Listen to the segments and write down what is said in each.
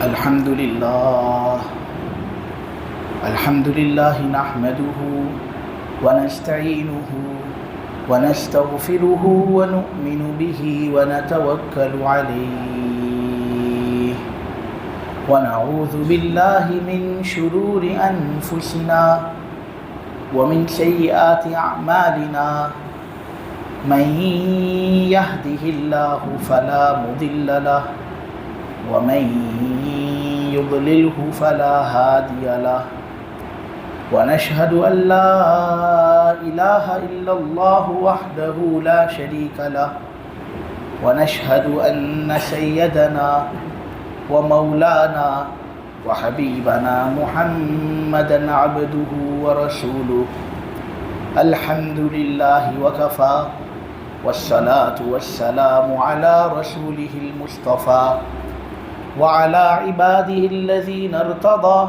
الحمد لله نحمده ونستعينه ونستغفره ونؤمن به ونتوكل عليه ونعوذ بالله من شرور أنفسنا ومن سيئات أعمالنا من يهده الله فلا مضل له ومن يضلله فلا هادي له ونشهد أن لا إله إلا الله وحده لا شريك له ونشهد أن سيدنا ومولانا وحبيبنا محمدا عبده ورسوله الحمد لله وكفى والصلاة والسلام على رسوله المصطفى وعلى عباده الذين ارتضى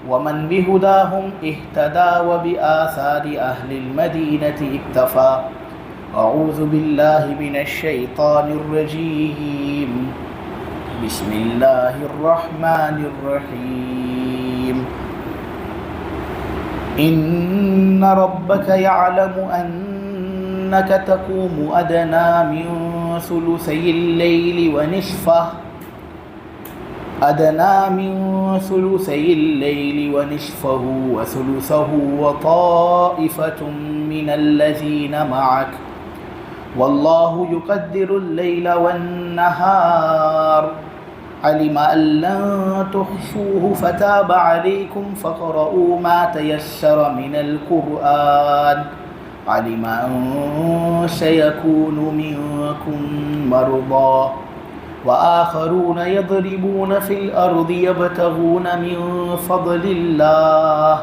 ومن بهداهم اهتدى وبآثار أهل المدينة اكتفى أعوذ بالله من الشيطان الرجيم بسم الله الرحمن الرحيم إن ربك يعلم أنك تقوم أدنى من ثلثي الليل ونصفه وثلثه وطائفة من الذين معك والله يقدر الليل والنهار علم أن لن تحصوه فتاب عليكم فاقرؤوا ما تيسر من القرآن علم أن سيكون منكم مرضى وآخرون يضربون في الأرض يبتغون من فضل الله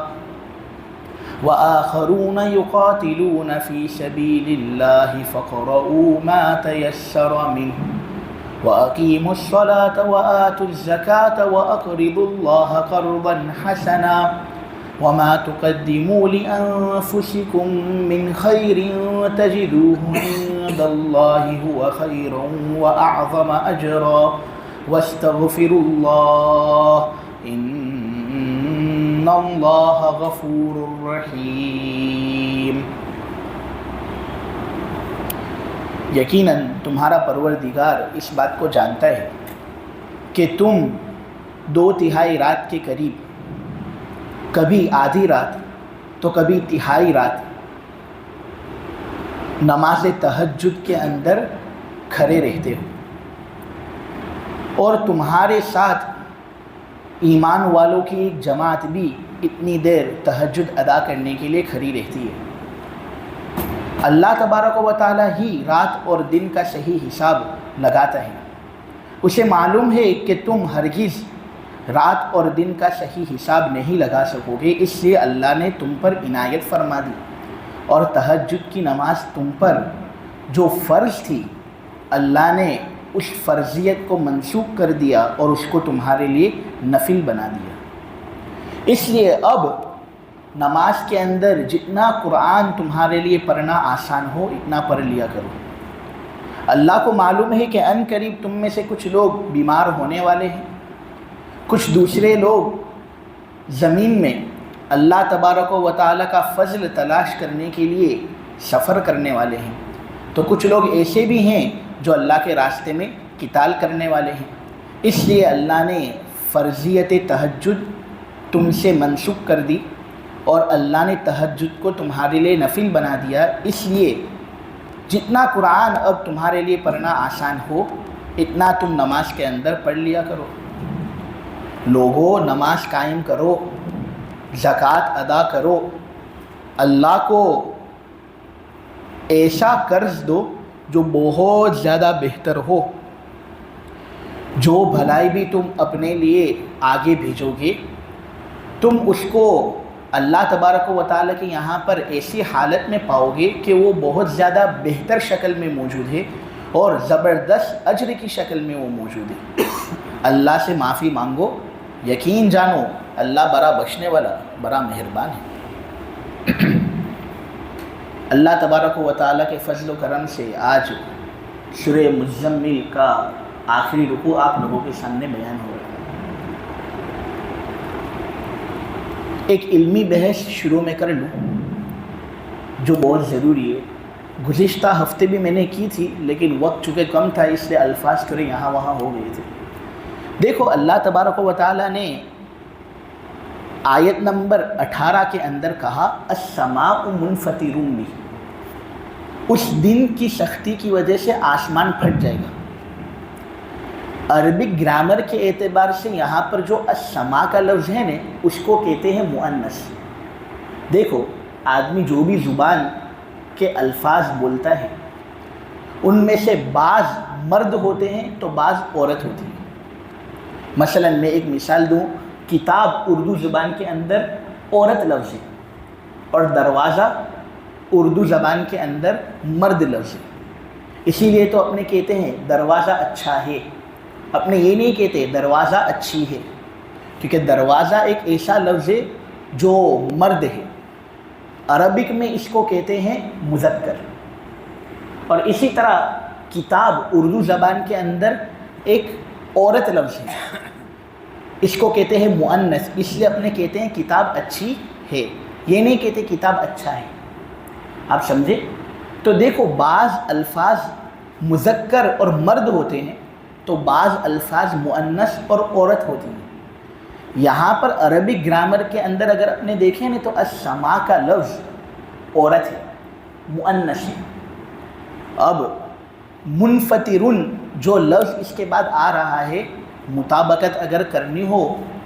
وآخرون يقاتلون في سبيل الله فاقرؤوا ما تيسر منه وأقيموا الصلاة وآتوا الزكاة وأقرضوا الله قرضا حسنا وما تقدموا لأنفسكم من خير تجدوه عند الله هو خيرا وأعظم أجرا واستغفروا الله إن الله غفور رحيم. یقیناً تمہارا پروردگار اس بات کو جانتا ہے کہ تم 2/3 رات کے قریب، کبھی آدھی رات تو کبھی تہائی رات نماز تہجد کے اندر کھڑے رہتے ہو، اور تمہارے ساتھ ایمان والوں کی ایک جماعت بھی اتنی دیر تہجد ادا کرنے کے لیے کھڑی رہتی ہے. اللہ تبارک و تعالی ہی رات اور دن کا صحیح حساب لگاتا ہے. اسے معلوم ہے کہ تم ہرگز رات اور دن کا صحیح حساب نہیں لگا سکو گے، اس لیے اللہ نے تم پر عنایت فرما دی اور تہجد کی نماز تم پر جو فرض تھی اللہ نے اس فرضیت کو منسوخ کر دیا اور اس کو تمہارے لیے نفل بنا دیا. اس لیے اب نماز کے اندر جتنا قرآن تمہارے لیے پڑھنا آسان ہو اتنا پڑھ لیا کرو. اللہ کو معلوم ہے کہ ان قریب تم میں سے کچھ لوگ بیمار ہونے والے ہیں، کچھ دوسرے لوگ زمین میں اللہ تبارک و تعالیٰ کا فضل تلاش کرنے کے لیے سفر کرنے والے ہیں، تو کچھ لوگ ایسے بھی ہیں جو اللہ کے راستے میں قتال کرنے والے ہیں. اس لیے اللہ نے فرضیت تہجد تم سے منسوخ کر دی اور اللہ نے تہجد کو تمہارے لیے نفل بنا دیا. اس لیے جتنا قرآن اب تمہارے لیے پڑھنا آسان ہو اتنا تم نماز کے اندر پڑھ لیا کرو. لوگوں، نماز قائم کرو، زکوٰۃ ادا کرو، اللہ کو ایسا قرض دو جو بہت زیادہ بہتر ہو. جو بھلائی بھی تم اپنے لیے آگے بھیجو گے تم اس کو اللہ تبارک و تعالیٰ کے یہاں پر ایسی حالت میں پاؤ گے کہ وہ بہت زیادہ بہتر شکل میں موجود ہے اور زبردست اجر کی شکل میں وہ موجود ہے. اللہ سے معافی مانگو، یقین جانو اللہ بڑا بخشنے والا، بڑا مہربان ہے. اللہ تبارک و تعالیٰ کے فضل و کرم سے آج سورہ مزمل کا آخری رکوع آپ لوگوں کے سامنے بیان ہو رہا ہے. ایک علمی بحث شروع میں کر لوں جو بہت ضروری ہے. گزشتہ ہفتے بھی میں نے کی تھی لیکن وقت چونکہ کم تھا اس لیے الفاظ تھوڑے یہاں وہاں ہو گئے تھے. دیکھو اللہ تبارک و تعالیٰ نے آیت نمبر 18 کے اندر کہا السماء منفطر بہ، اس دن کی سختی کی وجہ سے آسمان پھٹ جائے گا. عربک گرامر کے اعتبار سے یہاں پر جو السماء کا لفظ ہے نا اس کو کہتے ہیں مؤنث. دیکھو آدمی جو بھی زبان کے الفاظ بولتا ہے ان میں سے بعض مرد ہوتے ہیں تو بعض عورت ہوتی ہے. مثلا میں ایک مثال دوں، کتاب اردو زبان کے اندر عورت لفظ ہے اور دروازہ اردو زبان کے اندر مرد لفظ ہے. اسی لیے تو اپنے کہتے ہیں دروازہ اچھا ہے، اپنے یہ نہیں کہتے دروازہ اچھی ہے، کیونکہ دروازہ ایک ایسا لفظ ہے جو مرد ہے. عربک میں اس کو کہتے ہیں مذکر. اور اسی طرح کتاب اردو زبان کے اندر ایک عورت لفظ ہے، اس کو کہتے ہیں مؤنث. اس لیے اپنے کہتے ہیں کتاب اچھی ہے، یہ نہیں کہتے کتاب اچھا ہے. آپ سمجھے؟ تو دیکھو بعض الفاظ مذکر اور مرد ہوتے ہیں تو بعض الفاظ مؤنث اور عورت ہوتی ہیں. یہاں پر عربی گرامر کے اندر اگر اپنے دیکھیں نا تو السماء کا لفظ عورت ہے، مؤنث ہے. اب منفطر جو لفظ اس کے بعد آ رہا ہے، مطابقت اگر کرنی ہو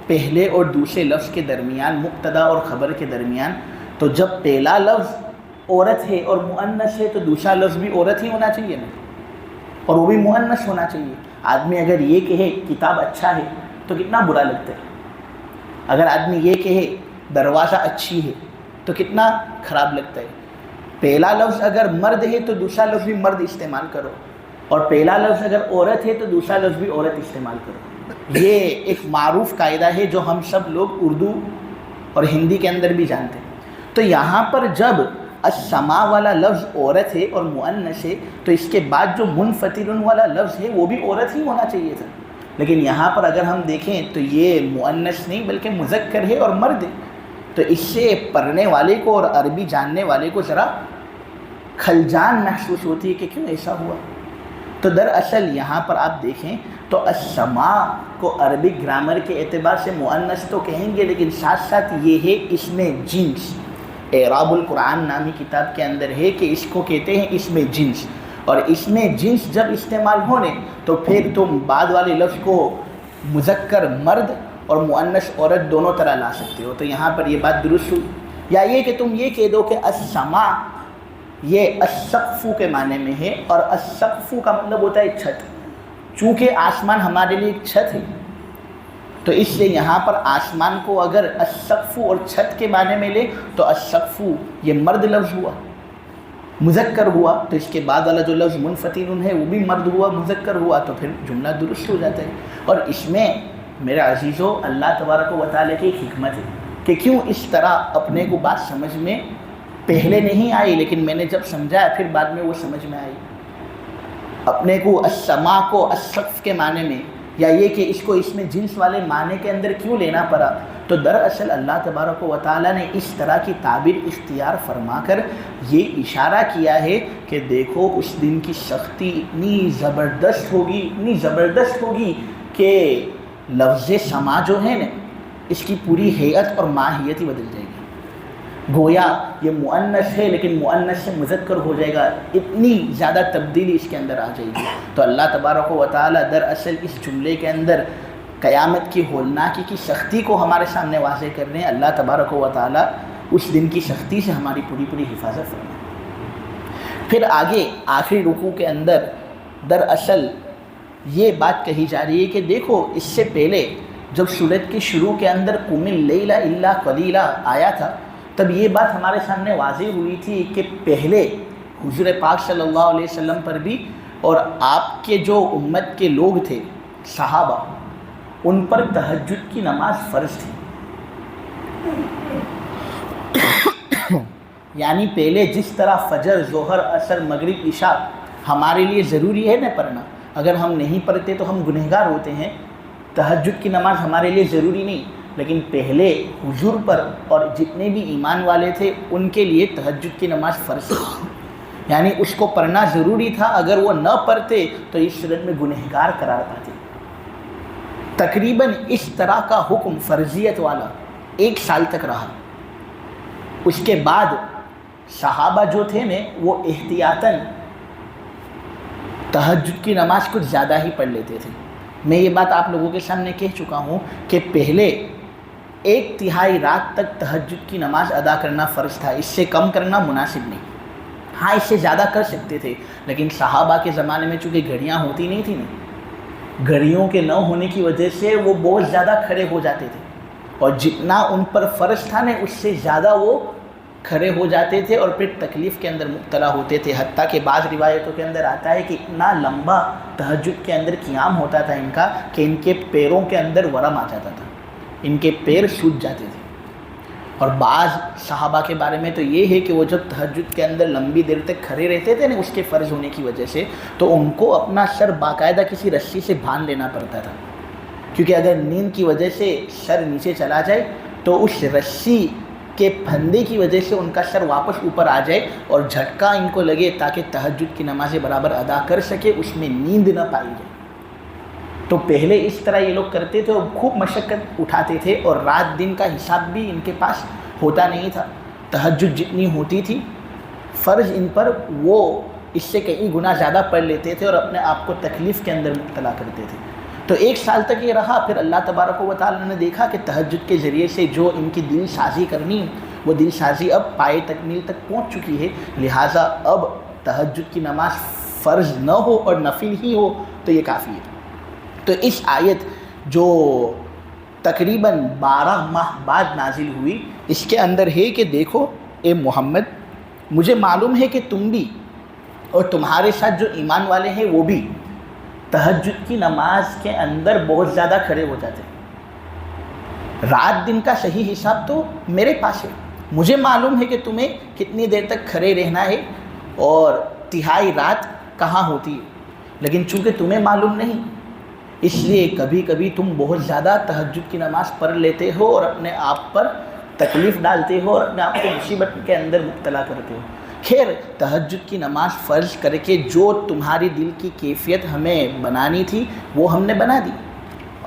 پہلے اور دوسرے لفظ کے درمیان، مبتدا اور خبر کے درمیان، تو جب پہلا لفظ عورت ہے اور مؤنث ہے تو دوسرا لفظ بھی عورت ہی ہونا چاہیے نا، اور وہ بھی مؤنث ہونا چاہیے. آدمی اگر یہ کہے کتاب اچھا ہے تو کتنا برا لگتا ہے. اگر آدمی یہ کہے دروازہ اچھی ہے تو کتنا خراب لگتا ہے. پہلا لفظ اگر مرد ہے تو دوسرا لفظ بھی مرد استعمال کرو، اور پہلا لفظ اگر عورت ہے تو دوسرا لفظ بھی عورت استعمال کرو. یہ ایک معروف قاعدہ ہے جو ہم سب لوگ اردو اور ہندی کے اندر بھی جانتے ہیں. تو یہاں پر جب السماء والا لفظ عورت ہے اور مؤنث ہے تو اس کے بعد جو منفطر والا لفظ ہے وہ بھی عورت ہی ہونا چاہیے تھا. لیکن یہاں پر اگر ہم دیکھیں تو یہ مؤنث نہیں بلکہ مذکر ہے اور مرد ہے. تو اس سے پڑھنے والے کو اور عربی جاننے والے کو ذرا کھلجان محسوس ہوتی ہے کہ کیوں ایسا ہوا. تو دراصل یہاں پر آپ دیکھیں تو السماء کو عربی گرامر کے اعتبار سے مؤنث تو کہیں گے لیکن ساتھ ساتھ یہ ہے اس میں جنس. اعراب القرآن نامی کتاب کے اندر ہے کہ اس کو کہتے ہیں اس میں جنس. اور اس میں جنس جب استعمال ہونے تو پھر تم بعد والے لفظ کو مذکر مرد اور مؤنث عورت دونوں طرح لا سکتے ہو. تو یہاں پر یہ بات درست ہوئی. یا یہ کہ تم یہ کہہ دو کہ السماء یہ السقف کے معنی میں ہے، اور السقف کا مطلب ہوتا ہے چھت. چونکہ آسمان ہمارے لیے ایک چھت ہے تو اس لیے یہاں پر آسمان کو اگر السقف اور چھت کے معنی میں لے تو السقف یہ مرد لفظ ہوا، مذکر ہوا. تو اس کے بعد والا جو لفظ منفطر ہے وہ بھی مرد ہوا، مذکر ہوا، تو پھر جملہ درست ہو جاتا ہے. اور اس میں میرے عزیزو اللہ تبارک و تعالیٰ کی ایک حکمت ہے کہ کیوں اس طرح اپنے کو بات سمجھ میں پہلے نہیں آئی لیکن میں نے جب سمجھایا پھر بعد میں وہ سمجھ میں آئی. اپنے کو السماء کو السقف کے معنی میں یا یہ کہ اس کو اس میں جنس والے معنی کے اندر کیوں لینا پڑا، تو دراصل اللہ تبارک و تعالیٰ نے اس طرح کی تعبیر اختیار فرما کر یہ اشارہ کیا ہے کہ دیکھو اس دن کی سختی اتنی زبردست ہوگی کہ لفظ سما جو ہے نا اس کی پوری حیت اور ماہیت ہی بدل جائے گی. گویا یہ مؤنث ہے لیکن مؤنث سے مذکر ہو جائے گا، اتنی زیادہ تبدیلی اس کے اندر آ جائے گی. تو اللہ تبارک و تعالیٰ دراصل اس جملے کے اندر قیامت کی ہولناکی کی سختی کو ہمارے سامنے واضح کر رہے ہیں. اللہ تبارک و تعالیٰ اس دن کی سختی سے ہماری پوری حفاظت فرمائے. پھر آگے آخری رکوع کے اندر دراصل یہ بات کہی جا رہی ہے کہ دیکھو اس سے پہلے جب سورت کی شروع کے اندر قم اللیل الا قلیلا آیا تھا تب یہ بات ہمارے سامنے واضح ہوئی تھی کہ پہلے حضور پاک صلی اللہ علیہ وسلم پر بھی اور آپ کے جو امت کے لوگ تھے صحابہ ان پر تہجد کی نماز فرض تھی. یعنی پہلے جس طرح فجر، ظہر، عصر، مغرب، عشاء ہمارے لیے ضروری ہے نہ پڑھنا، اگر ہم نہیں پڑھتے تو ہم گنہگار ہوتے ہیں. تہجد کی نماز ہمارے لیے ضروری نہیں، لیکن پہلے حضور پر اور جتنے بھی ایمان والے تھے ان کے لیے تہجد کی نماز فرض تھی، یعنی اس کو پڑھنا ضروری تھا، اگر وہ نہ پڑھتے تو اس صورت میں گنہگار قرار پاتے۔ تقریباً اس طرح کا حکم فرضیت والا 1 سال تک رہا۔ اس کے بعد صحابہ جو تھے نا وہ احتیاطاً تہجد کی نماز کچھ زیادہ ہی پڑھ لیتے تھے۔ میں یہ بات آپ لوگوں کے سامنے کہہ چکا ہوں کہ پہلے 1/3 رات تک تہجد کی نماز ادا کرنا فرض تھا، اس سے کم کرنا مناسب نہیں۔ ہاں اس سے زیادہ کر سکتے تھے، لیکن صحابہ کے زمانے میں چونکہ گھڑیاں ہوتی نہیں تھیں نا، گھڑیوں کے نہ ہونے کی وجہ سے وہ بہت زیادہ کھڑے ہو جاتے تھے، اور جتنا ان پر فرض تھا نا اس سے زیادہ وہ کھڑے ہو جاتے تھے اور پھر تکلیف کے اندر مبتلا ہوتے تھے۔ حتیٰ کہ بعض روایتوں کے اندر آتا ہے کہ اتنا لمبا تہجد کے اندر قیام ہوتا تھا ان کا کہ ان کے پیروں کے اندر ورم آ جاتا تھا، ان کے پیر سوج جاتے تھے۔ اور بعض صحابہ کے بارے میں تو یہ ہے کہ وہ جب تہجد کے اندر لمبی دیر تک کھڑے رہتے تھے نا اس کے فرض ہونے کی وجہ سے، تو ان کو اپنا سر باقاعدہ کسی رسی سے باندھ لینا پڑتا تھا، کیونکہ اگر نیند کی وجہ سے سر نیچے چلا جائے تو اس رسی کے پھندے کی وجہ سے ان کا سر واپس اوپر آ جائے اور جھٹکا ان کو لگے تاکہ تہجد کی نمازیں برابر ادا کر سکے، اس میں نیند نہ پائی جائے۔ تو پہلے اس طرح یہ لوگ کرتے تھے اور خوب مشقت اٹھاتے تھے، اور رات دن کا حساب بھی ان کے پاس ہوتا نہیں تھا۔ تہجد جتنی ہوتی تھی فرض ان پر، وہ اس سے کئی گنا زیادہ پڑھ لیتے تھے اور اپنے آپ کو تکلیف کے اندر مبتلا کرتے تھے۔ تو 1 سال تک یہ رہا، پھر اللہ تبارک و تعالیٰ نے دیکھا کہ تہجد کے ذریعے سے جو ان کی دل سازی کرنی وہ دل سازی اب پائے تکمیل تک پہنچ چکی ہے، لہٰذا اب تہجد کی نماز فرض نہ ہو اور نفل ہی ہو تو یہ کافی ہے۔ تو اس آیت جو تقریباً 12 ماہ بعد نازل ہوئی، اس کے اندر ہے کہ دیکھو اے محمد، مجھے معلوم ہے کہ تم بھی اور تمہارے ساتھ جو ایمان والے ہیں وہ بھی تہجد کی نماز کے اندر بہت زیادہ کھڑے ہو جاتے ہیں۔ رات دن کا صحیح حساب تو میرے پاس ہے، مجھے معلوم ہے کہ تمہیں کتنی دیر تک کھڑے رہنا ہے اور تہائی رات کہاں ہوتی ہے، لیکن چونکہ تمہیں معلوم نہیں اس لیے کبھی کبھی تم بہت زیادہ تہجد کی نماز پڑھ لیتے ہو اور اپنے آپ پر تکلیف ڈالتے ہو اور اپنے آپ کو مصیبت کے اندر مبتلا کرتے ہو۔ خیر، تہجد کی نماز فرض کر کے جو تمہاری دل کی کیفیت ہمیں بنانی تھی وہ ہم نے بنا دی۔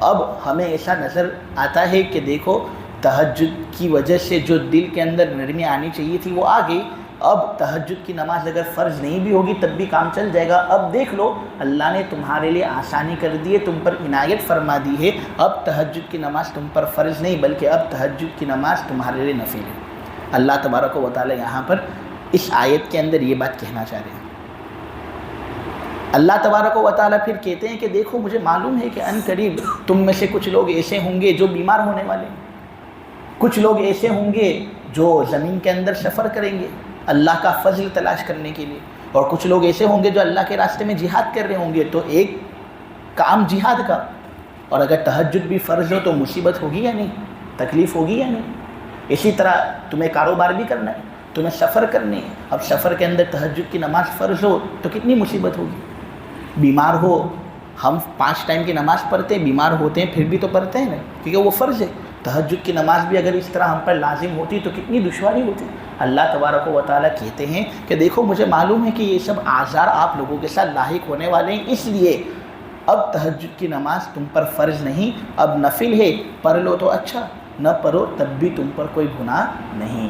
اب ہمیں ایسا نظر آتا ہے کہ دیکھو تہجد کی وجہ سے جو دل کے اندر نرمی آنی چاہیے تھی وہ آ گئی۔ اب تہجد کی نماز اگر فرض نہیں بھی ہوگی تب بھی کام چل جائے گا۔ اب دیکھ لو اللہ نے تمہارے لیے آسانی کر دی ہے، تم پر عنایت فرما دی ہے، اب تہجد کی نماز تم پر فرض نہیں بلکہ اب تہجد کی نماز تمہارے لیے نفل ہے۔ اللہ تبارک و تعالی یہاں پر اس آیت کے اندر یہ بات کہنا چاہ رہے ہیں۔ اللہ تبارک و تعالی پھر کہتے ہیں کہ دیکھو مجھے معلوم ہے کہ ان قریب تم میں سے کچھ لوگ ایسے ہوں گے جو بیمار ہونے والے ہیں، کچھ لوگ ایسے ہوں گے جو زمین کے اندر سفر کریں گے اللہ کا فضل تلاش کرنے کے لیے، اور کچھ لوگ ایسے ہوں گے جو اللہ کے راستے میں جہاد کر رہے ہوں گے۔ تو ایک کام جہاد کا، اور اگر تہجد بھی فرض ہو تو مصیبت ہوگی یا نہیں، تکلیف ہوگی یا نہیں۔ اسی طرح تمہیں کاروبار بھی کرنا ہے، تمہیں سفر کرنی ہے، اب سفر کے اندر تہجد کی نماز فرض ہو تو کتنی مصیبت ہوگی۔ بیمار ہو، ہم 5 ٹائم کی نماز پڑھتے ہیں، بیمار ہوتے ہیں پھر بھی تو پڑھتے ہیں نا، کیونکہ وہ فرض ہے۔ تہجد کی نماز بھی اگر اس طرح ہم پر لازم ہوتی تو کتنی دشواری ہوتی۔ اللہ تبارک و تعالیٰ کہتے ہیں کہ دیکھو مجھے معلوم ہے کہ یہ سب آزار آپ لوگوں کے ساتھ لاحق ہونے والے ہیں، اس لیے اب تہجد کی نماز تم پر فرض نہیں، اب نفل ہے، پڑھ لو تو اچھا، نہ پڑھو تب بھی تم پر کوئی گناہ نہیں۔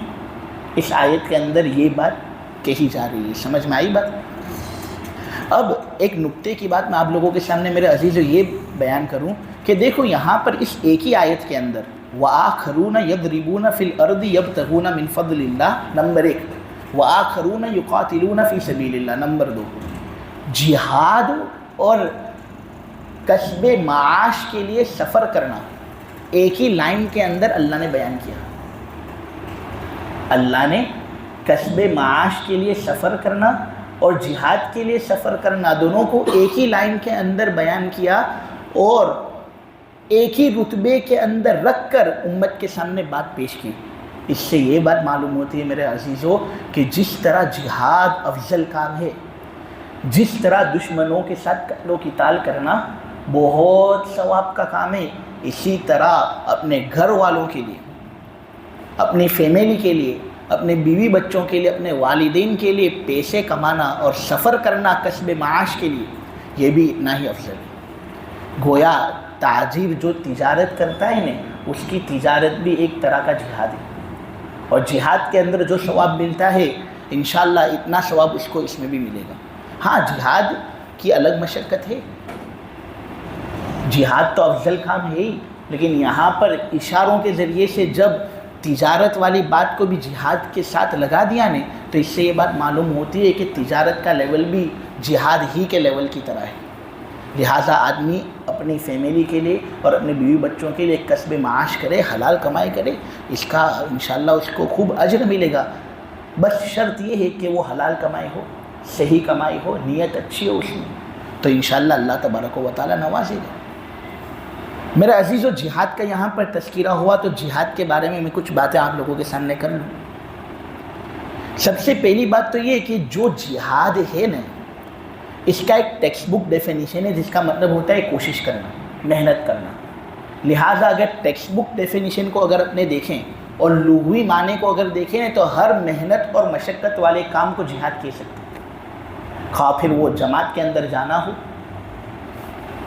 اس آیت کے اندر یہ بات کہی جا رہی ہے، سمجھ میں آئی بات؟ اب ایک نکتے کی بات میں آپ لوگوں کے سامنے میرے عزیزو یہ بیان کروں کہ دیکھو یہاں پر اس ایک ہی آیت کے اندر وآخرون یضربون فی الارض یبتغون من فضل اللہ نمبر 1، وآخرون یقاتلون فی سبیل اللہ نمبر 2، جہاد اور کسب معاش کے لیے سفر کرنا ایک ہی لائن کے اندر اللہ نے بیان کیا۔ اللہ نے کسب معاش کے لیے سفر کرنا اور جہاد کے لیے سفر کرنا دونوں کو ایک ہی لائن کے اندر بیان کیا، اور ایک ہی رتبے کے اندر رکھ کر امت کے سامنے بات پیش کی۔ اس سے یہ بات معلوم ہوتی ہے میرے عزیزوں کہ جس طرح جہاد افضل کام ہے، جس طرح دشمنوں کے ساتھ قتل و قتال کرنا بہت ثواب کا کام ہے۔ اسی طرح اپنے گھر والوں کے لیے، اپنی فیملی کے لیے، اپنے بیوی بچوں کے لیے، اپنے والدین کے لیے پیسے کمانا اور سفر کرنا کسب معاش کے لیے، یہ بھی اتنا ہی افضل ہے۔ گویا تاجر جو تجارت کرتا ہے نا، اس کی تجارت بھی ایک طرح کا جہاد ہے، اور جہاد کے اندر جو ثواب ملتا ہے انشاءاللہ اتنا ثواب اس کو اس میں بھی ملے گا۔ ہاں، جہاد کی الگ مشقت ہے، جہاد تو افضل کام ہے ہی، لیکن یہاں پر اشاروں کے ذریعے سے جب تجارت والی بات کو بھی جہاد کے ساتھ لگا دیا نے، تو اس سے یہ بات معلوم ہوتی ہے کہ تجارت کا لیول بھی جہاد ہی کے لیول کی طرح ہے۔ لہٰذا آدمی اپنی فیملی کے لیے اور اپنے بیوی بچوں کے لیے کسب معاش کرے، حلال کمائی کرے، اس کا انشاءاللہ اس کو خوب اجر ملے گا۔ بس شرط یہ ہے کہ وہ حلال کمائی ہو، صحیح کمائی ہو، نیت اچھی ہو اس میں، تو انشاءاللہ اللہ تبارک و تعالیٰ نوازے گا۔ میرے عزیزو، جہاد کا یہاں پر تذکرہ ہوا تو جہاد کے بارے میں کچھ باتیں آپ لوگوں کے سامنے کر لوں۔ سب سے پہلی بات تو یہ کہ جو جہاد ہے نا، اس کا ایک ٹیکسٹ بک ڈیفینیشن ہے، جس کا مطلب ہوتا ہے کوشش کرنا، محنت کرنا۔ لہٰذا اگر ٹیکسٹ بک ڈیفینیشن کو اگر اپنے دیکھیں اور لغوی معنی کو اگر دیکھیں تو ہر محنت اور مشقت والے کام کو جہاد کہہ سکتے ہیں، خواہ پھر وہ جماعت کے اندر جانا ہو،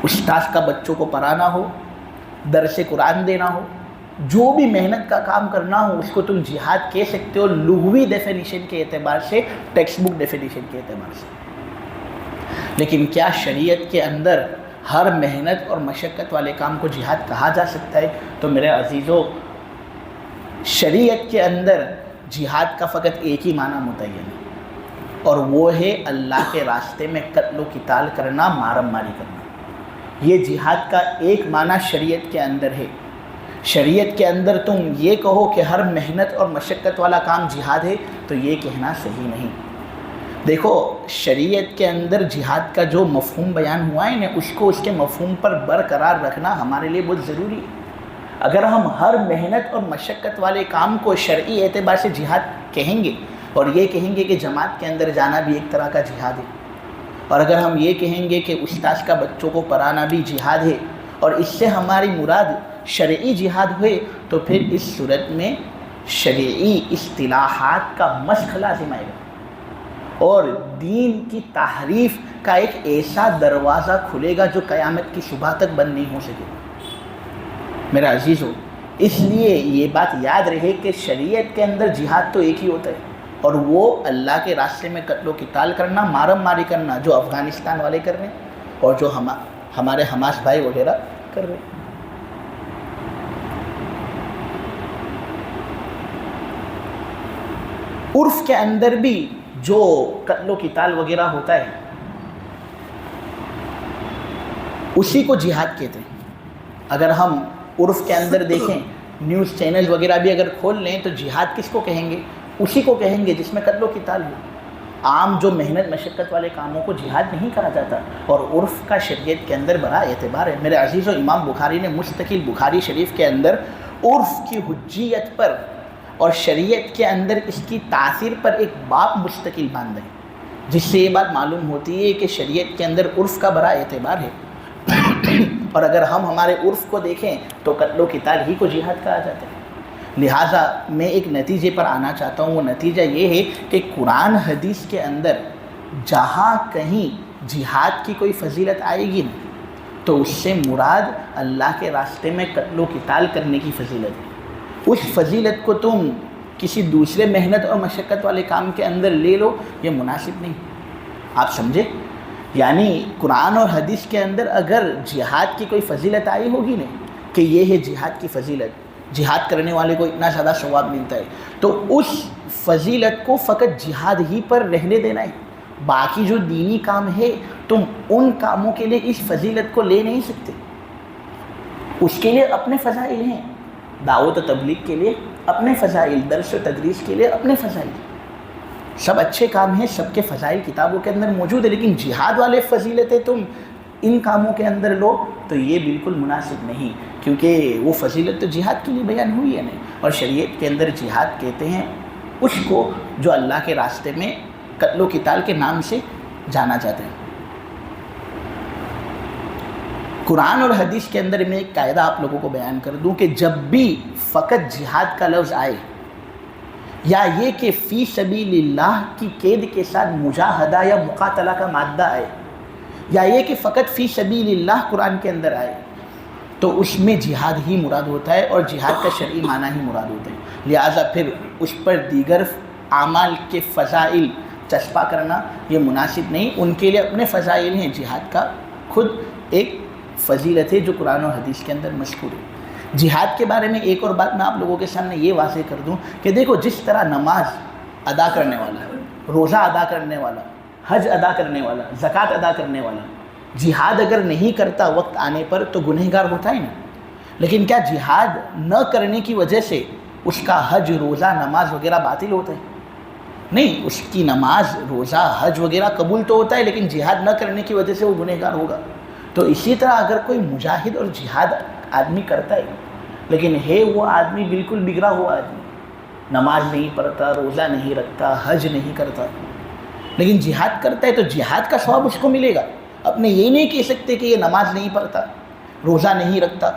استاذ کا بچوں کو پڑھانا ہو، درس قرآن دینا ہو، جو بھی محنت کا کام کرنا ہو اس کو تم جہاد کہہ سکتے ہو، لغوی ڈیفینیشن کے اعتبار سے، ٹیکسٹ بک ڈیفینیشن کے اعتبار سے۔ لیکن کیا شریعت کے اندر ہر محنت اور مشقت والے کام کو جہاد کہا جا سکتا ہے؟ تو میرے عزیزو، شریعت کے اندر جہاد کا فقط ایک ہی معنی متعین ہے، اور وہ ہے اللہ کے راستے میں قتل و قتال کرنا، مارم ماری کرنا۔ یہ جہاد کا ایک معنی شریعت کے اندر ہے۔ شریعت کے اندر تم یہ کہو کہ ہر محنت اور مشقت والا کام جہاد ہے تو یہ کہنا صحیح نہیں۔ دیکھو، شریعت کے اندر جہاد کا جو مفہوم بیان ہوا ہے نا، اس کو اس کے مفہوم پر برقرار رکھنا ہمارے لیے بہت ضروری ہے۔ اگر ہم ہر محنت اور مشقت والے کام کو شرعی اعتبار سے جہاد کہیں گے، اور یہ کہیں گے کہ جماعت کے اندر جانا بھی ایک طرح کا جہاد ہے، اور اگر ہم یہ کہیں گے کہ استاذ کا بچوں کو پڑھانا بھی جہاد ہے، اور اس سے ہماری مراد شرعی جہاد ہوئے، تو پھر اس صورت میں شرعی اصطلاحات کا مسخ لازم آئے گا، اور دین کی تحریف کا ایک ایسا دروازہ کھلے گا جو قیامت کی صبح تک بند نہیں ہو سکے گا۔ میرا عزیزو، اس لیے یہ بات یاد رہے کہ شریعت کے اندر جہاد تو ایک ہی ہوتا ہے، اور وہ اللہ کے راستے میں قتل و قتال کرنا، مارم ماری کرنا، جو افغانستان والے کر رہے ہیں اور جو ہمارے حماس بھائی وغیرہ کر رہے ہیں۔ عرف کے اندر بھی جو قتل و قتال وغیرہ ہوتا ہے اسی کو جہاد کہتے ہیں۔ اگر ہم عرف کے اندر دیکھیں، نیوز چینل وغیرہ بھی اگر کھول لیں تو جہاد کس کو کہیں گے؟ اسی کو کہیں گے جس میں قتل و قتال ہو۔ عام جو محنت مشقت والے کاموں کو جہاد نہیں کہا جاتا، اور عرف کا شریعت کے اندر بڑا اعتبار ہے۔ میرے عزیزو، امام بخاری نے مستقل بخاری شریف کے اندر عرف کی حجیت پر اور شریعت کے اندر اس کی تاثیر پر ایک باب مستقل باندھا ہے، جس سے یہ بات معلوم ہوتی ہے کہ شریعت کے اندر عرف کا بڑا اعتبار ہے۔ اور اگر ہم ہمارے عرف کو دیکھیں تو قتل و قتال ہی کو جہاد کہا جاتا ہے۔ لہٰذا میں ایک نتیجے پر آنا چاہتا ہوں، وہ نتیجہ یہ ہے کہ قرآن حدیث کے اندر جہاں کہیں جہاد کی کوئی فضیلت آئے گی نا، تو اس سے مراد اللہ کے راستے میں قتل و قتال کرنے کی فضیلت ہے۔ اس فضیلت کو تم کسی دوسرے محنت اور مشقت والے کام کے اندر لے لو، یہ مناسب نہیں۔ آپ سمجھے؟ یعنی قرآن اور حدیث کے اندر اگر جہاد کی کوئی فضیلت آئی ہوگی نا کہ یہ ہے جہاد کی فضیلت، جہاد کرنے والے کو اتنا زیادہ ثواب ملتا ہے، تو اس فضیلت کو فقط جہاد ہی پر رہنے دینا ہے۔ باقی جو دینی کام ہے تم ان کاموں کے لیے اس فضیلت کو لے نہیں سکتے، اس کے لیے اپنے فضائل ہیں۔ دعوت و تبلیغ کے لیے اپنے فضائل، درس و تدریس کے لیے اپنے فضائل، سب اچھے کام ہیں، سب کے فضائل کتابوں کے اندر موجود ہے، لیکن جہاد والے فضیلتیں تم ان کاموں کے اندر لو تو یہ بالکل مناسب نہیں، کیونکہ وہ فضیلت تو جہاد کے لیے بیان ہوئی ہے نہیں، اور شریعت کے اندر جہاد کہتے ہیں اس کو جو اللہ کے راستے میں قتل و قتال کے نام سے جانا جاتا ہے۔ قرآن اور حدیث کے اندر میں ایک قاعدہ آپ لوگوں کو بیان کر دوں کہ جب بھی فقط جہاد کا لفظ آئے یا یہ کہ فی سبیل اللہ کی قید کے ساتھ مجاہدہ یا مقاتلہ کا مادہ آئے یا یہ کہ فقط فی سبیل اللہ قرآن کے اندر آئے تو اس میں جہاد ہی مراد ہوتا ہے اور جہاد کا شرعی معنی ہی مراد ہوتا ہے۔ لہٰذا پھر اس پر دیگر اعمال کے فضائل چسپا کرنا یہ مناسب نہیں، ان کے لیے اپنے فضائل ہیں، جہاد کا خود ایک فضیلت ہے جو قرآن و حدیث کے اندر مذکور ہے۔ جہاد کے بارے میں ایک اور بات میں آپ لوگوں کے سامنے یہ واضح کر دوں کہ دیکھو جس طرح نماز ادا کرنے والا، روزہ ادا کرنے والا، حج ادا کرنے والا، زکوٰۃ ادا کرنے والا جہاد اگر نہیں کرتا وقت آنے پر تو گنہگار ہوتا ہے نا، لیکن کیا جہاد نہ کرنے کی وجہ سے اس کا حج، روزہ، نماز وغیرہ باطل ہوتا ہے؟ نہیں، اس کی نماز، روزہ، حج وغیرہ قبول تو ہوتا ہے لیکن جہاد نہ کرنے کی وجہ سے وہ گنہگار ہوگا۔ تو اسی طرح اگر کوئی مجاہد اور جہاد آدمی کرتا ہے لیکن ہے وہ آدمی بالکل بگڑا ہوا آدمی، نماز نہیں پڑھتا، روزہ نہیں رکھتا، حج نہیں کرتا، لیکن جہاد کرتا ہے تو جہاد کا ثواب اس کو ملے گا۔ اپنے یہ نہیں کہہ سکتے کہ یہ نماز نہیں پڑھتا، روزہ نہیں رکھتا،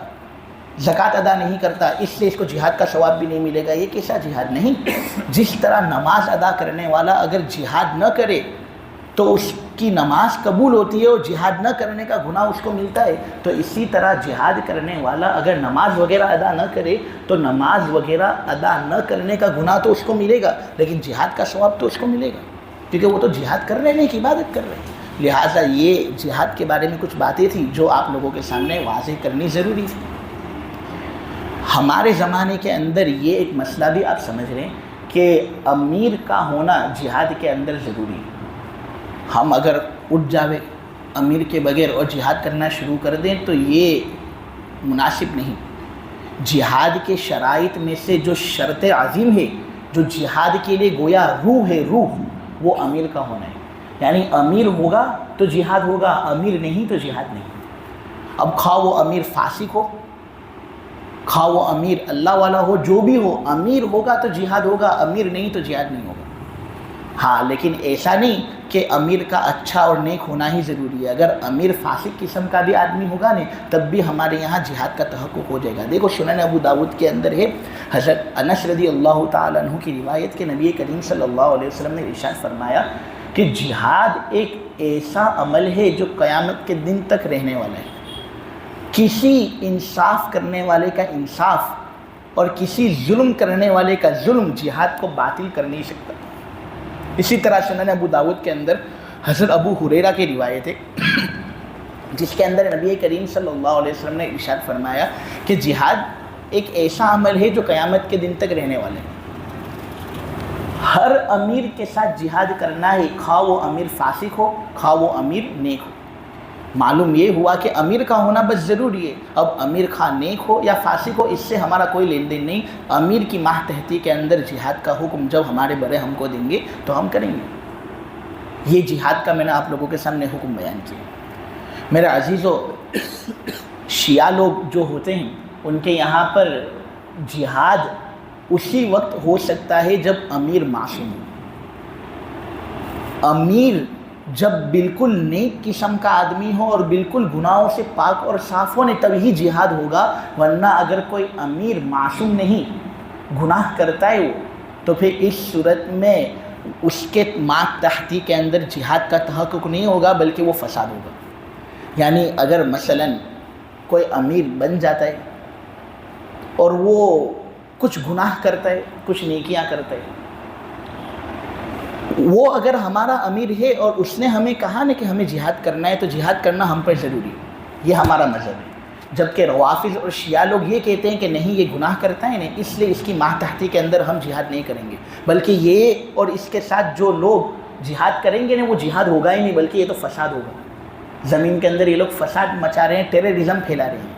زکوٰۃ ادا نہیں کرتا، اس لیے اس کو جہاد کا ثواب بھی نہیں ملے گا۔ یہ کیسا جہاد؟ نہیں، جس طرح نماز ادا کرنے والا اگر جہاد نہ کرے تو اس کی نماز قبول ہوتی ہے اور جہاد نہ کرنے کا گناہ اس کو ملتا ہے، تو اسی طرح جہاد کرنے والا اگر نماز وغیرہ ادا نہ کرے تو نماز وغیرہ ادا نہ کرنے کا گناہ تو اس کو ملے گا لیکن جہاد کا ثواب تو اس کو ملے گا، کیونکہ وہ تو جہاد کر رہے ہیں کہ عبادت کر رہے ہیں۔ لہٰذا یہ جہاد کے بارے میں کچھ باتیں تھیں جو آپ لوگوں کے سامنے واضح کرنی ضروری تھی۔ ہمارے زمانے کے اندر یہ ایک مسئلہ بھی آپ سمجھ رہے ہیں کہ امیر کا ہونا جہاد کے اندر ضروری ہے۔ ہم اگر اٹھ جاوے امیر کے بغیر اور جہاد کرنا شروع کر دیں تو یہ مناسب نہیں۔ جہاد کے شرائط میں سے جو شرط عظیم ہے، جو جہاد کے لیے گویا روح ہے، روح، وہ امیر کا ہونا ہے۔ یعنی امیر ہوگا تو جہاد ہوگا، امیر نہیں تو جہاد نہیں۔ اب خواہ وہ امیر فاسق ہو، خواہ وہ امیر اللہ والا ہو، جو بھی ہو، امیر ہوگا تو جہاد ہوگا، امیر نہیں تو جہاد نہیں ہوگا۔ ہاں، لیکن ایسا نہیں کہ امیر کا اچھا اور نیک ہونا ہی ضروری ہے۔ اگر امیر فاسق قسم کا بھی آدمی ہوگا نا تب بھی ہمارے یہاں جہاد کا تحقق ہو جائے گا۔ دیکھو سنن ابو داؤد کے اندر ہے، حضرت انس رضی اللہ تعالیٰ عنہ کی روایت کے نبی کریم صلی اللہ علیہ وسلم نے ارشاد فرمایا کہ جہاد ایک ایسا عمل ہے جو قیامت کے دن تک رہنے والا ہے۔ کسی انصاف کرنے والے کا انصاف اور کسی ظلم کرنے والے کا ظلم جہاد کو باطل کر نہیں سکتا۔ اسی طرح سنن ابو داؤد کے اندر حضرت ابو ہریرہ کی روایت ہے جس کے اندر نبی کریم صلی اللہ علیہ وسلم نے ارشاد فرمایا کہ جہاد ایک ایسا عمل ہے جو قیامت کے دن تک رہنے والے ہیں۔ ہر امیر کے ساتھ جہاد کرنا ہے، خواہ وہ امیر فاسق ہو، خواہ وہ امیر نیک ہو۔ معلوم یہ ہوا کہ امیر کا ہونا بس ضروری ہے۔ اب امیر خواہ نیک ہو یا فاسق ہو اس سے ہمارا کوئی لین دین نہیں۔ امیر کی ماتحتی کے اندر جہاد کا حکم جب ہمارے بڑے ہم کو دیں گے تو ہم کریں گے۔ یہ جہاد کا میں نے آپ لوگوں کے سامنے حکم بیان کیا۔ میرے عزیزو، شیعہ لوگ جو ہوتے ہیں ان کے یہاں پر جہاد اسی وقت ہو سکتا ہے جب امیر معصوم ہو۔ امیر جب بالکل نیک قسم کا آدمی ہو اور بالکل گناہوں سے پاک اور صاف ہو نے تب ہی جہاد ہوگا، ورنہ اگر کوئی امیر معصوم نہیں، گناہ کرتا ہے وہ، تو پھر اس صورت میں اس کے ماتحتی کے اندر جہاد کا تحقق نہیں ہوگا بلکہ وہ فساد ہوگا۔ یعنی اگر مثلا کوئی امیر بن جاتا ہے اور وہ کچھ گناہ کرتا ہے، کچھ نیکیاں کرتا ہے، وہ اگر ہمارا امیر ہے اور اس نے ہمیں کہا نا کہ ہمیں جہاد کرنا ہے تو جہاد کرنا ہم پر ضروری ہے، یہ ہمارا مذہب ہے۔ جبکہ روافض اور شیعہ لوگ یہ کہتے ہیں کہ نہیں، یہ گناہ کرتا ہے نا اس لیے اس کی ماتحتی کے اندر ہم جہاد نہیں کریں گے، بلکہ یہ اور اس کے ساتھ جو لوگ جہاد کریں گے نا وہ جہاد ہوگا ہی نہیں بلکہ یہ تو فساد ہوگا۔ زمین کے اندر یہ لوگ فساد مچا رہے ہیں، ٹیررزم پھیلا رہے ہیں،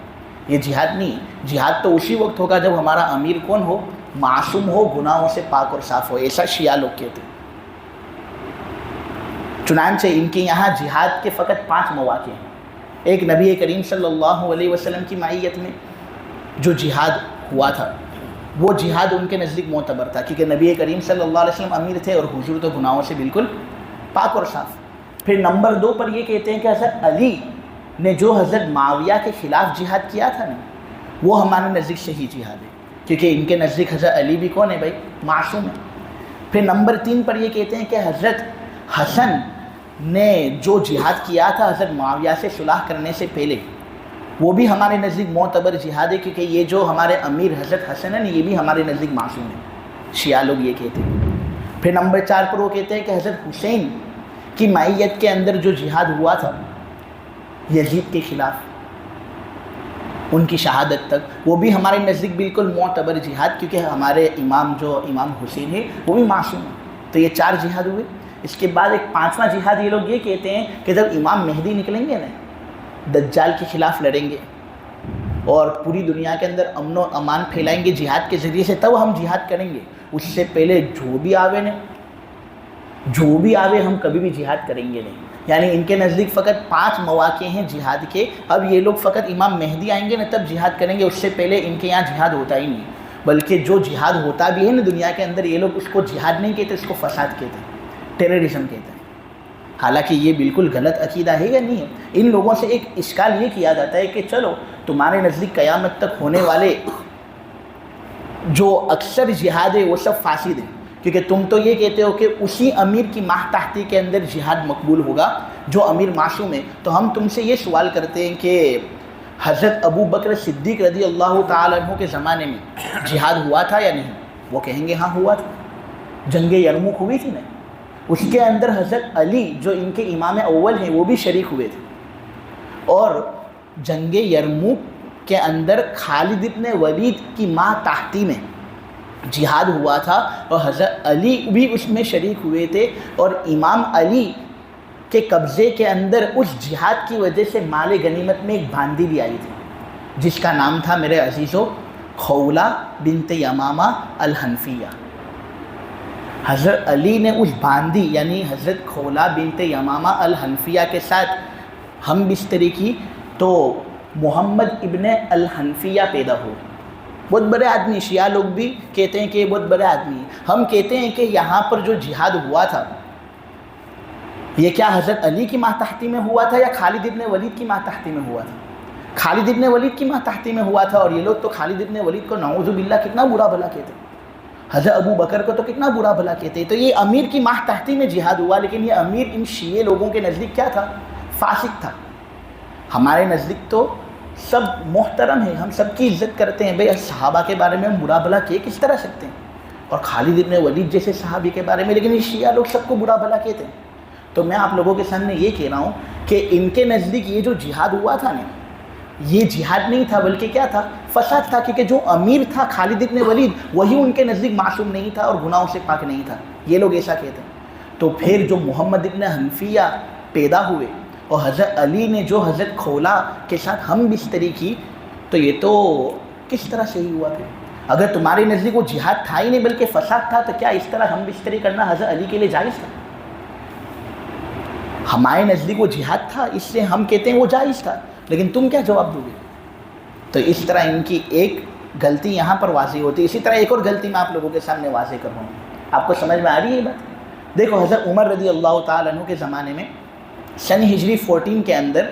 یہ جہاد نہیں۔ جہاد تو اسی وقت ہوگا جب ہمارا امیر کون ہو؟ معصوم ہو، گناہوں سے پاک اور صاف ہو، ایسا شیعہ لوگ کہتے ہیں۔ چنانچہ ان کے یہاں جہاد کے فقط 5 مواقع ہیں۔ ایک نبی کریم صلی اللہ علیہ وسلم کی معیت میں جو جہاد ہوا تھا وہ جہاد ان کے نزدیک معتبر تھا، کیونکہ نبی کریم صلی اللہ علیہ وسلم امیر تھے اور حضور تو گناہوں سے بالکل پاک اور صاف۔ پھر نمبر 2 پر یہ کہتے ہیں کہ حضرت علی نے جو حضرت معاویہ کے خلاف جہاد کیا تھا نا، وہ ہمارے نزدیک صحیح جہاد ہے، کیونکہ ان کے نزدیک حضرت علی بھی کون ہے بھائی؟ معصوم ہے۔ پھر نمبر 3 پر یہ کہتے ہیں کہ حضرت حسن نے جو جہاد کیا تھا حضرت معاویہ سے صلح کرنے سے پہلے، وہ بھی ہمارے نزدیک معتبر جہاد ہے، کیونکہ یہ جو ہمارے امیر حضرت حسن ہے نا، یہ بھی ہمارے نزدیک معصوم ہے، شیعہ لوگ یہ کہتے ہیں۔ پھر نمبر 4 پر وہ کہتے ہیں کہ حضرت حسین کی معیت کے اندر جو جہاد ہوا تھا یزید کے خلاف ان کی شہادت تک، وہ بھی ہمارے نزدیک بالکل معتبر جہاد، کیونکہ ہمارے امام جو امام حسین ہے وہ بھی معصوم ہے۔ تو یہ 4 جہاد ہوئے۔ اس کے بعد ایک 5واں جہاد یہ لوگ یہ کہتے ہیں کہ جب امام مہدی نکلیں گے نا، دجال کے خلاف لڑیں گے اور پوری دنیا کے اندر امن و امان پھیلائیں گے جہاد کے ذریعے سے، تب ہم جہاد کریں گے۔ اس سے پہلے جو بھی آوے ہم کبھی بھی جہاد کریں گے نہیں۔ یعنی ان کے نزدیک فقط 5 مواقع ہیں جہاد کے، اب یہ لوگ فقط امام مہدی آئیں گے نا تب جہاد کریں گے، اس سے پہلے ان کے یہاں جہاد ہوتا ہی نہیں۔ بلکہ جو جہاد ہوتا بھی ہے نا دنیا کے اندر، یہ لوگ اس کو جہاد نہیں کہتے، اس کو فساد کہتے ہیں، ٹیررزم کہتے ہیں۔ حالانکہ یہ بالکل غلط عقیدہ ہے یا نہیں ہے؟ ان لوگوں سے ایک اشکال یہ کیا جاتا ہے کہ چلو تمہارے نزدیک قیامت تک ہونے والے جو اکثر جہاد ہے وہ سب فاسد ہیں، کیونکہ تم تو یہ کہتے ہو کہ اسی امیر کی ماتحتی کے اندر جہاد مقبول ہوگا جو امیر معصوم ہے۔ تو ہم تم سے یہ سوال کرتے ہیں کہ حضرت ابو بکر صدیق رضی اللہ تعالیٰ عنہ کے زمانے میں جہاد ہوا تھا یا نہیں؟ وہ کہیں گے ہاں ہوا تھا، جنگ یرموک ہوئی تھی نا، اس کے اندر حضرت علی جو ان کے امام اول ہیں وہ بھی شریک ہوئے تھے، اور جنگ یرموک کے اندر خالد ابن ولید کی ماتحتی میں جہاد ہوا تھا، اور حضرت علی بھی اس میں شریک ہوئے تھے، اور امام علی کے قبضے کے اندر اس جہاد کی وجہ سے مال غنیمت میں ایک باندی بھی آئی تھی جس کا نام تھا میرے عزیزو خولہ بنت یمامہ الحنفیہ۔ حضرت علی نے اس باندی یعنی حضرت خولہ بنت یمامہ الحنفیہ کے ساتھ ہم بستری کی، تو محمد ابن الحنفیہ پیدا ہوئے۔ بہت بڑے آدمی، شیعہ لوگ بھی کہتے ہیں کہ یہ بہت بڑے آدمی ہیں۔ ہم کہتے ہیں کہ یہاں پر جو جہاد ہوا تھا یہ کیا حضرت علی کی ماتحتی میں ہوا تھا یا خالد ابن ولید کی ماتحتی میں ہوا تھا؟ خالد ابن ولید کی ماتحتی میں ہوا تھا، اور یہ لوگ تو خالد ابن ولید کو نعوذ باللہ کتنا برا بھلا کہتے ہیں، حضرت ابو بکر کو تو کتنا برا بھلا کہتے ہیں۔ تو یہ امیر کی ماتحتی میں جہاد ہوا، لیکن یہ امیر ان شیعہ لوگوں کے نزدیک کیا تھا؟ فاسق تھا۔ ہمارے نزدیک تو سب محترم ہیں، ہم سب کی عزت کرتے ہیں، بھئی صحابہ کے بارے میں ہم برا بھلا کہہ کس طرح سکتے ہیں، اور خالد ابن ولید جیسے صحابی کے بارے میں، لیکن یہ شیعہ لوگ سب کو برا بھلا کہتے ہیں۔ تو میں آپ لوگوں کے سامنے یہ کہہ رہا ہوں کہ ان کے نزدیک یہ جو جہاد ہوا تھا نا، یہ جہاد نہیں تھا بلکہ کیا تھا؟ فساد تھا، کیونکہ جو امیر تھا خالد ابن ولید وہی ان کے نزدیک معصوم نہیں تھا اور گناہوں سے پاک نہیں تھا، یہ لوگ ایسا کہتے ہیں۔ تو پھر جو محمد ابن حنفیہ پیدا ہوئے اور حضرت علی نے جو حضرت خولہ کے ساتھ ہم بستری کی، تو یہ تو کس طرح صحیح ہوا پھر؟ اگر تمہارے نزدیک وہ جہاد تھا ہی نہیں بلکہ فساد تھا، تو کیا اس طرح ہم بستری کرنا حضرت علی کے لیے جائز تھا؟ ہمارے نزدیک وہ جہاد تھا، اس سے ہم کہتے ہیں وہ جائز تھا، لیکن تم کیا جواب دو گے؟ تو اس طرح ان کی ایک غلطی یہاں پر واضح ہوتی ہے۔ اسی طرح ایک اور غلطی میں آپ لوگوں کے سامنے واضح کر رہا ہوں، آپ کو سمجھ میں آ رہی ہے یہ بات؟ دیکھو حضرت عمر رضی اللہ تعالیٰ عنہ کے زمانے میں سن ہجری 14 کے اندر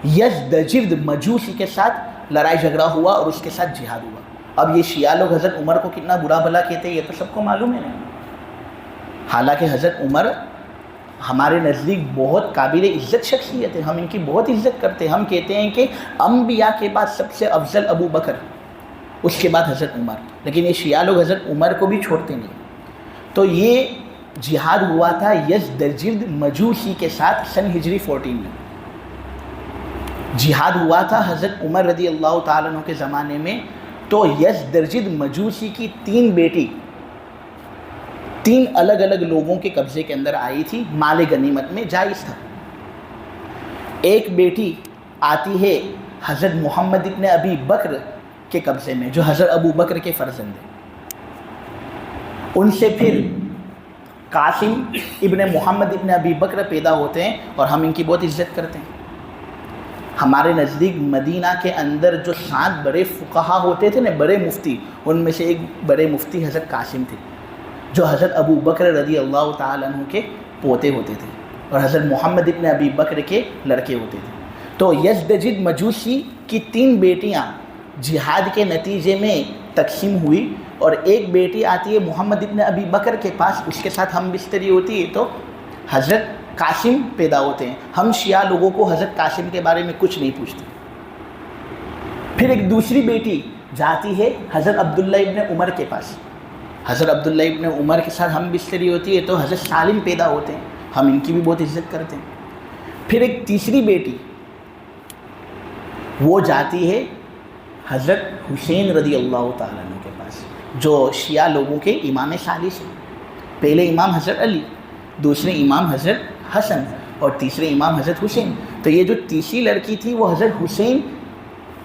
یزدجرد مجوسی کے ساتھ لڑائی جھگڑا ہوا اور اس کے ساتھ جہاد ہوا۔ اب یہ شیعہ لوگ حضرت عمر کو کتنا برا بھلا کہتے ہیں یہ تو سب کو معلوم ہے نا۔ حالانکہ حضرت عمر ہمارے نزدیک بہت قابل عزت شخصیت ہے، ہم ان کی بہت عزت کرتے ہیں۔ ہم کہتے ہیں کہ انبیاء کے بعد سب سے افضل ابو بکر، اس کے بعد حضرت عمر، لیکن یہ شیعہ لوگ حضرت عمر کو بھی چھوڑتے نہیں۔ تو یہ جہاد ہوا تھا یزدجرد مجوسی کے ساتھ سن ہجری 14 میں، جہاد ہوا تھا حضرت عمر رضی اللہ تعالیٰ عنہ کے زمانے میں۔ تو یزدجرد مجوسی کی 3 بیٹی 3 الگ الگ لوگوں کے قبضے کے اندر آئی تھی، مال غنیمت میں جائز تھا۔ ایک بیٹی آتی ہے حضرت محمد ابن ابی بکر کے قبضے میں، جو حضرت ابو بکر کے فرزند ہیں۔ ان سے پھر قاسم ابن محمد ابن ابی بکر پیدا ہوتے ہیں اور ہم ان کی بہت عزت کرتے ہیں۔ ہمارے نزدیک مدینہ کے اندر جو 7 بڑے فقہا ہوتے تھے نا، بڑے مفتی، ان میں سے ایک بڑے مفتی حضرت قاسم تھے، جو حضرت ابو بکر رضی اللہ تعالیٰ عنہ کے پوتے ہوتے تھے اور حضرت محمد ابن ابی بکر کے لڑکے ہوتے تھے۔ تو یزدجد مجوسی کی 3 بیٹیاں جہاد کے نتیجے میں تقسیم ہوئی، اور ایک بیٹی آتی ہے محمد ابن ابی بکر کے پاس، اس کے ساتھ ہم بستری ہوتی ہے، تو حضرت قاسم پیدا ہوتے ہیں۔ ہم شیعہ لوگوں کو حضرت قاسم کے بارے میں کچھ نہیں پوچھتے۔ پھر ایک دوسری بیٹی جاتی ہے حضرت عبداللہ ابن عمر کے پاس، حضرت عبداللہ ابن عمر کے ساتھ ہم بستری ہوتی ہے، تو حضرت سالم پیدا ہوتے ہیں، ہم ان کی بھی بہت عزت کرتے ہیں۔ پھر ایک تیسری بیٹی وہ جاتی ہے حضرت حسین رضی اللہ تعالیٰ عنہ کے پاس، جو شیعہ لوگوں کے امام ثالث ہیں۔ پہلے امام حضرت علی، دوسرے امام حضرت حسن، اور تیسرے امام حضرت حسین۔ تو یہ جو تیسری لڑکی تھی وہ حضرت حسین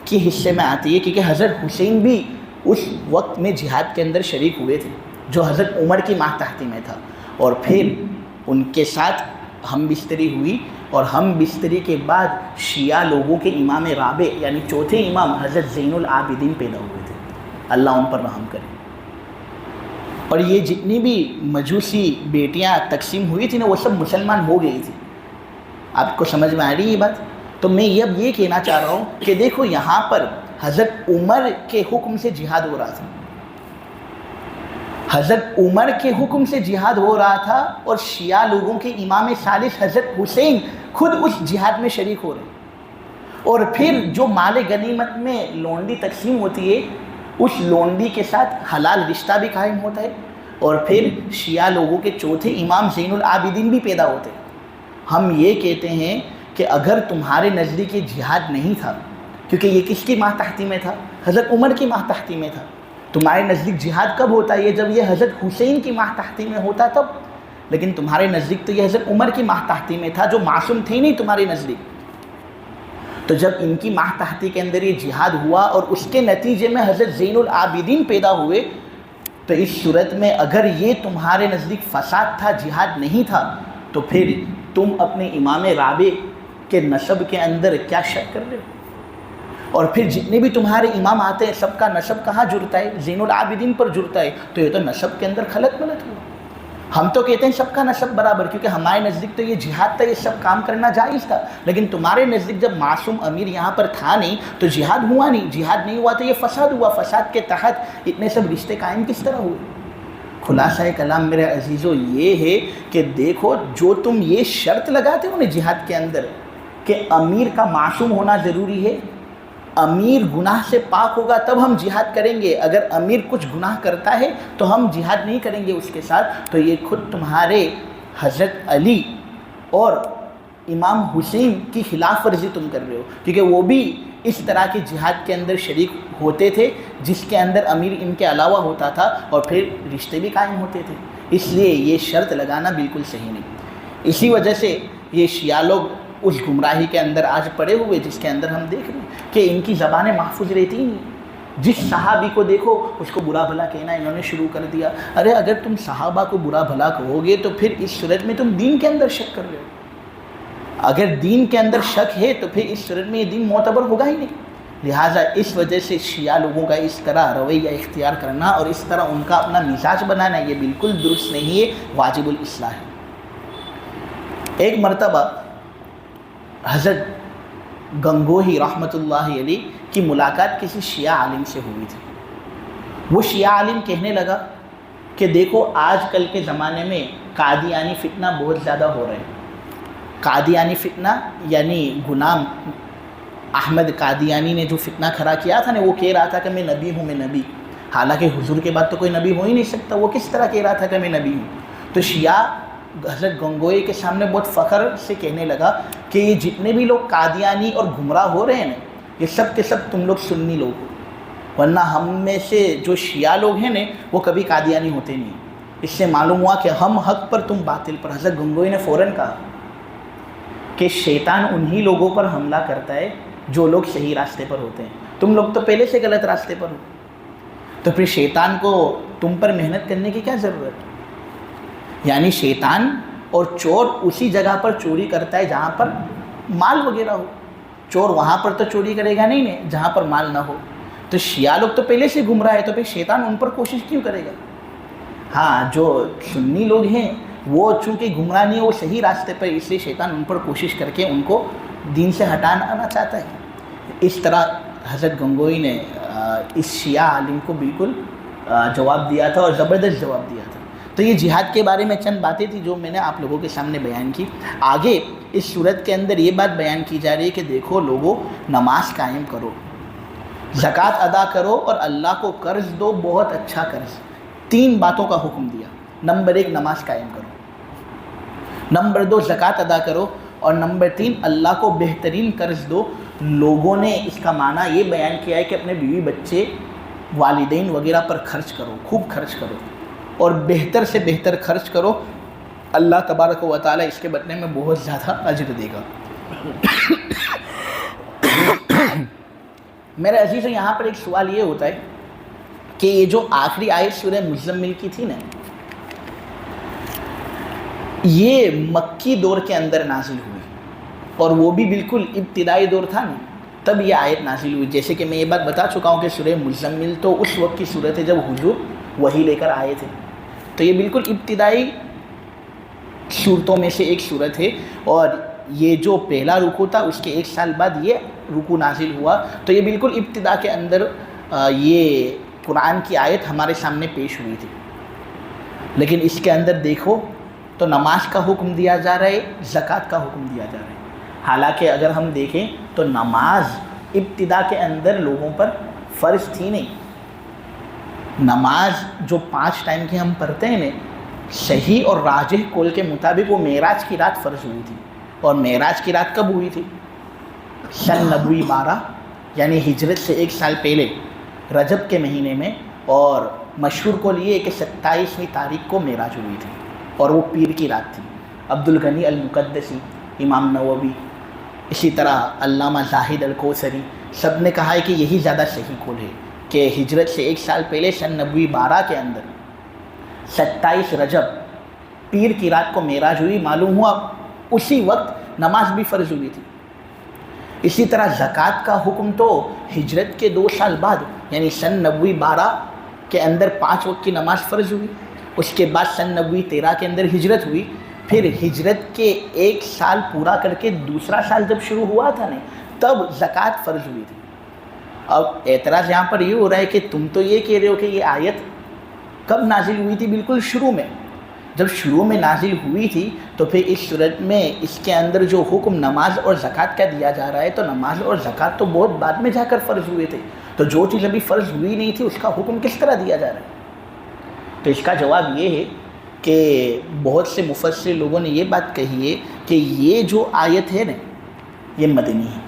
کی حصے میں آتی ہے، کیونکہ حضرت حسین بھی اس وقت میں جہاد کے اندر شریک ہوئے تھے، جو حضرت عمر کی ماتحتی میں تھا، اور پھر ان کے ساتھ ہم بستری ہوئی، اور ہم بستری کے بعد شیعہ لوگوں کے امام رابع یعنی چوتھے امام حضرت زین العابدین پیدا ہوئے تھے، اللہ ان پر رحم کرے۔ اور یہ جتنی بھی مجوسی بیٹیاں تقسیم ہوئی تھی نا، وہ سب مسلمان ہو گئی تھی۔ آپ کو سمجھ میں آ رہی ہے یہ بات؟ تو میں اب یہ کہنا چاہ رہا ہوں کہ دیکھو یہاں پر حضرت عمر کے حکم سے جہاد ہو رہا تھا، حضرت عمر کے حکم سے جہاد ہو رہا تھا، اور شیعہ لوگوں کے امام ثالث حضرت حسین خود اس جہاد میں شریک ہو رہے ہیں۔ اور پھر جو مال غنیمت میں لونڈی تقسیم ہوتی ہے، اس لونڈی کے ساتھ حلال رشتہ بھی قائم ہوتا ہے، اور پھر شیعہ لوگوں کے چوتھے امام زین العابدین بھی پیدا ہوتے ہیں۔ ہم یہ کہتے ہیں کہ اگر تمہارے نزدیک یہ جہاد نہیں تھا، کیونکہ یہ کس کی ماتحتی میں تھا؟ حضرت عمر کی ماتحتی میں تھا۔ تمہارے نزدیک جہاد کب ہوتا ہے؟ جب یہ حضرت حسین کی ماتحتی میں ہوتا تب، لیکن تمہارے نزدیک تو یہ حضرت عمر کی ماتحتی میں تھا، جو معصوم تھے نہیں تمہارے نزدیک۔ تو جب ان کی ماتحتی کے اندر یہ جہاد ہوا اور اس کے نتیجے میں حضرت زین العابدین پیدا ہوئے، تو اس صورت میں اگر یہ تمہارے نزدیک فساد تھا، جہاد نہیں تھا، تو پھر تم اپنے امام رابع کے نسب کے اندر کیا شک کر رہے ہو؟ اور پھر جتنے بھی تمہارے امام آتے ہیں سب کا نسب کہاں جڑتا ہے؟ زین العابدین پر جڑتا ہے۔ تو یہ تو نسب کے اندر خلط ملط ہوا۔ ہم تو کہتے ہیں سب کا نسب برابر، کیونکہ ہمارے نزدیک تو یہ جہاد تھا، یہ سب کام کرنا جائز تھا، لیکن تمہارے نزدیک جب معصوم امیر یہاں پر تھا نہیں تو جہاد ہوا نہیں، جہاد نہیں ہوا تو یہ فساد ہوا، فساد کے تحت اتنے سب رشتے قائم کس طرح ہوئے؟ خلاصہ کلام میرے عزیزو یہ ہے کہ دیکھو، جو تم یہ شرط لگاتے ہو نا جہاد کے اندر کہ امیر کا معصوم ہونا ضروری ہے، امیر گناہ سے پاک ہوگا تب ہم جہاد کریں گے، اگر امیر کچھ گناہ کرتا ہے تو ہم جہاد نہیں کریں گے اس کے ساتھ، تو یہ خود تمہارے حضرت علی اور امام حسین کی خلاف ورزی تم کر رہے ہو، کیونکہ وہ بھی اس طرح کے جہاد کے اندر شریک ہوتے تھے جس کے اندر امیر ان کے علاوہ ہوتا تھا، اور پھر رشتے بھی قائم ہوتے تھے۔ اس لیے یہ شرط لگانا بالکل صحیح نہیں۔ اسی وجہ سے یہ شیعہ لوگ اس گمراہی کے اندر آج پڑے ہوئے، جس کے اندر ہم دیکھ رہے ہیں کہ ان کی زبانیں محفوظ رہتی ہی نہیں۔ جس صحابی کو دیکھو اس کو برا بھلا کہنا انہوں نے شروع کر دیا۔ ارے اگر تم صحابہ کو برا بھلا کہو گے تو پھر اس صورت میں تم دین کے اندر شک کر رہے ہو۔ اگر دین کے اندر شک ہے تو پھر اس صورت میں یہ دین معتبر ہوگا ہی نہیں۔ لہٰذا اس وجہ سے شیعہ لوگوں کا اس طرح رویہ اختیار کرنا اور اس طرح ان کا اپنا مزاج بنانا یہ بالکل درست نہیں ہے، واجب الاصلاح ہے۔ ایک مرتبہ حضرت گنگوہی رحمۃ اللہ علیہ کی ملاقات کسی شیعہ عالم سے ہوئی تھی۔ وہ شیعہ عالم کہنے لگا کہ دیکھو آج کل کے زمانے میں قادیانی فتنہ بہت زیادہ ہو رہے ہیں۔ قادیانی فتنہ یعنی غلام احمد قادیانی نے جو فتنہ کھڑا کیا تھا نا، وہ کہہ رہا تھا کہ میں نبی ہوں، میں نبی، حالانکہ حضور کے بعد تو کوئی نبی ہو ہی نہیں سکتا، وہ کس طرح کہہ رہا تھا کہ میں نبی ہوں؟ تو شیعہ حضرت گنگوئی کے سامنے بہت فخر سے کہنے لگا کہ یہ جتنے بھی لوگ قادیانی اور گمراہ ہو رہے ہیں نا، یہ سب کے سب تم لوگ سنی لوگ ہو، ورنہ ہم میں سے جو شیعہ لوگ ہیں نا وہ کبھی قادیانی ہوتے نہیں۔ اس سے معلوم ہوا کہ ہم حق پر تم باطل پر۔ حضرت گنگوئی نے فوراً کہا کہ شیطان انہی لوگوں پر حملہ کرتا ہے جو لوگ صحیح راستے پر ہوتے ہیں، تم لوگ تو پہلے سے غلط راستے پر ہو، تو پھر شیطان کو تم پر محنت کرنے کی کیا ضرورت؟ یعنی شیطان اور چور اسی جگہ پر چوری کرتا ہے جہاں پر مال وغیرہ ہو، چور وہاں پر تو چوری کرے گا نہیں جہاں پر مال نہ ہو۔ تو شیعہ لوگ تو پہلے سے گمراہ ہے، تو پھر شیطان ان پر کوشش کیوں کرے گا؟ ہاں، جو سنی لوگ ہیں وہ چونکہ گمراہ نہیں ہے، وہ صحیح راستے پر، اس لیے شیطان ان پر کوشش کر کے ان کو دین سے ہٹانا چاہتا ہے. اس طرح حضرت گنگوئی نے اس شیعہ عالم کو بالکل جواب دیا تھا اور زبردست جواب دیا تھا. تو یہ جہاد کے بارے میں چند باتیں تھیں جو میں نے آپ لوگوں کے سامنے بیان کی. آگے اس صورت کے اندر یہ بات بیان کی جا رہی ہے کہ دیکھو لوگوں، نماز قائم کرو، زکوٰۃ ادا کرو اور اللہ کو قرض دو، بہت اچھا قرض. 3 باتوں کا حکم دیا. نمبر 1 نماز قائم کرو، نمبر 2 زکوٰۃ ادا کرو، اور نمبر 3 اللہ کو بہترین قرض دو. لوگوں نے اس کا معنی یہ بیان کیا ہے کہ اپنے بیوی بچے والدین وغیرہ پر خرچ کرو، خوب خرچ کرو اور بہتر سے بہتر خرچ کرو. اللہ تبارک و تعالیٰ اس کے بدلے میں بہت زیادہ اجر دے گا. میرے عزیزو، یہاں پر ایک سوال یہ ہوتا ہے کہ یہ جو آخری آیت سورہ مزمل کی تھی نا، یہ مکی دور کے اندر نازل ہوئی اور وہ بھی بالکل ابتدائی دور تھا نا، تب یہ آیت نازل ہوئی. جیسے کہ میں یہ بات بتا چکا ہوں کہ سورہ مزمل تو اس وقت کی صورت ہے جب حضور وحی لے کر آئے تھے. تو یہ بالکل ابتدائی صورتوں میں سے ایک صورت ہے، اور یہ جو پہلا رکوع تھا اس کے 1 سال بعد یہ رکوع نازل ہوا. تو یہ بالکل ابتدا کے اندر یہ قرآن کی آیت ہمارے سامنے پیش ہوئی تھی. لیکن اس کے اندر دیکھو تو نماز کا حکم دیا جا رہا ہے، زکوٰۃ کا حکم دیا جا رہا ہے. حالانکہ اگر ہم دیکھیں تو نماز ابتدا کے اندر لوگوں پر فرض تھی نہیں. نماز جو 5 ٹائم کی ہم پڑھتے ہیں نا، صحیح اور راجح قول کے مطابق وہ معراج کی رات فرض ہوئی تھی. اور معراج کی رات کب ہوئی تھی؟ سن نبوی 12 یعنی ہجرت سے 1 سال پہلے رجب کے مہینے میں. اور مشہور قول یہ ہے کہ 27ویں تاریخ کو معراج ہوئی تھی اور وہ پیر کی رات تھی. عبدالغنی المقدسی، امام نووی، اسی طرح علامہ زاہد الکوثری، سب نے کہا ہے کہ یہی زیادہ صحیح قول ہے کہ ہجرت سے 1 سال پہلے سن نبوی 12 کے اندر 27 رجب پیر کی رات کو معراج ہوئی. معلوم ہوا اسی وقت نماز بھی فرض ہوئی تھی. اسی طرح زکوٰۃ کا حکم تو ہجرت کے 2 سال بعد یعنی سن نبوی 12 کے اندر 5 وقت کی نماز فرض ہوئی. اس کے بعد سن نبوی 13 کے اندر ہجرت ہوئی. پھر ہجرت کے 1 سال پورا کر کے دوسرا سال جب شروع ہوا تھا نا، تب زکوٰۃ فرض ہوئی تھی. اب اعتراض یہاں پر یہ ہو رہا ہے کہ تم تو یہ کہہ رہے ہو کہ یہ آیت کب نازل ہوئی تھی؟ بالکل شروع میں. جب شروع میں نازل ہوئی تھی تو پھر اس صورت میں اس کے اندر جو حکم نماز اور زکوٰۃ کا دیا جا رہا ہے، تو نماز اور زکوٰۃ تو بہت بعد میں جا کر فرض ہوئے تھے. تو جو چیز ابھی فرض ہوئی نہیں تھی اس کا حکم کس طرح دیا جا رہا ہے؟ تو اس کا جواب یہ ہے کہ بہت سے مفسر لوگوں نے یہ بات کہی ہے کہ یہ جو آیت ہے نا، یہ مدنی ہے.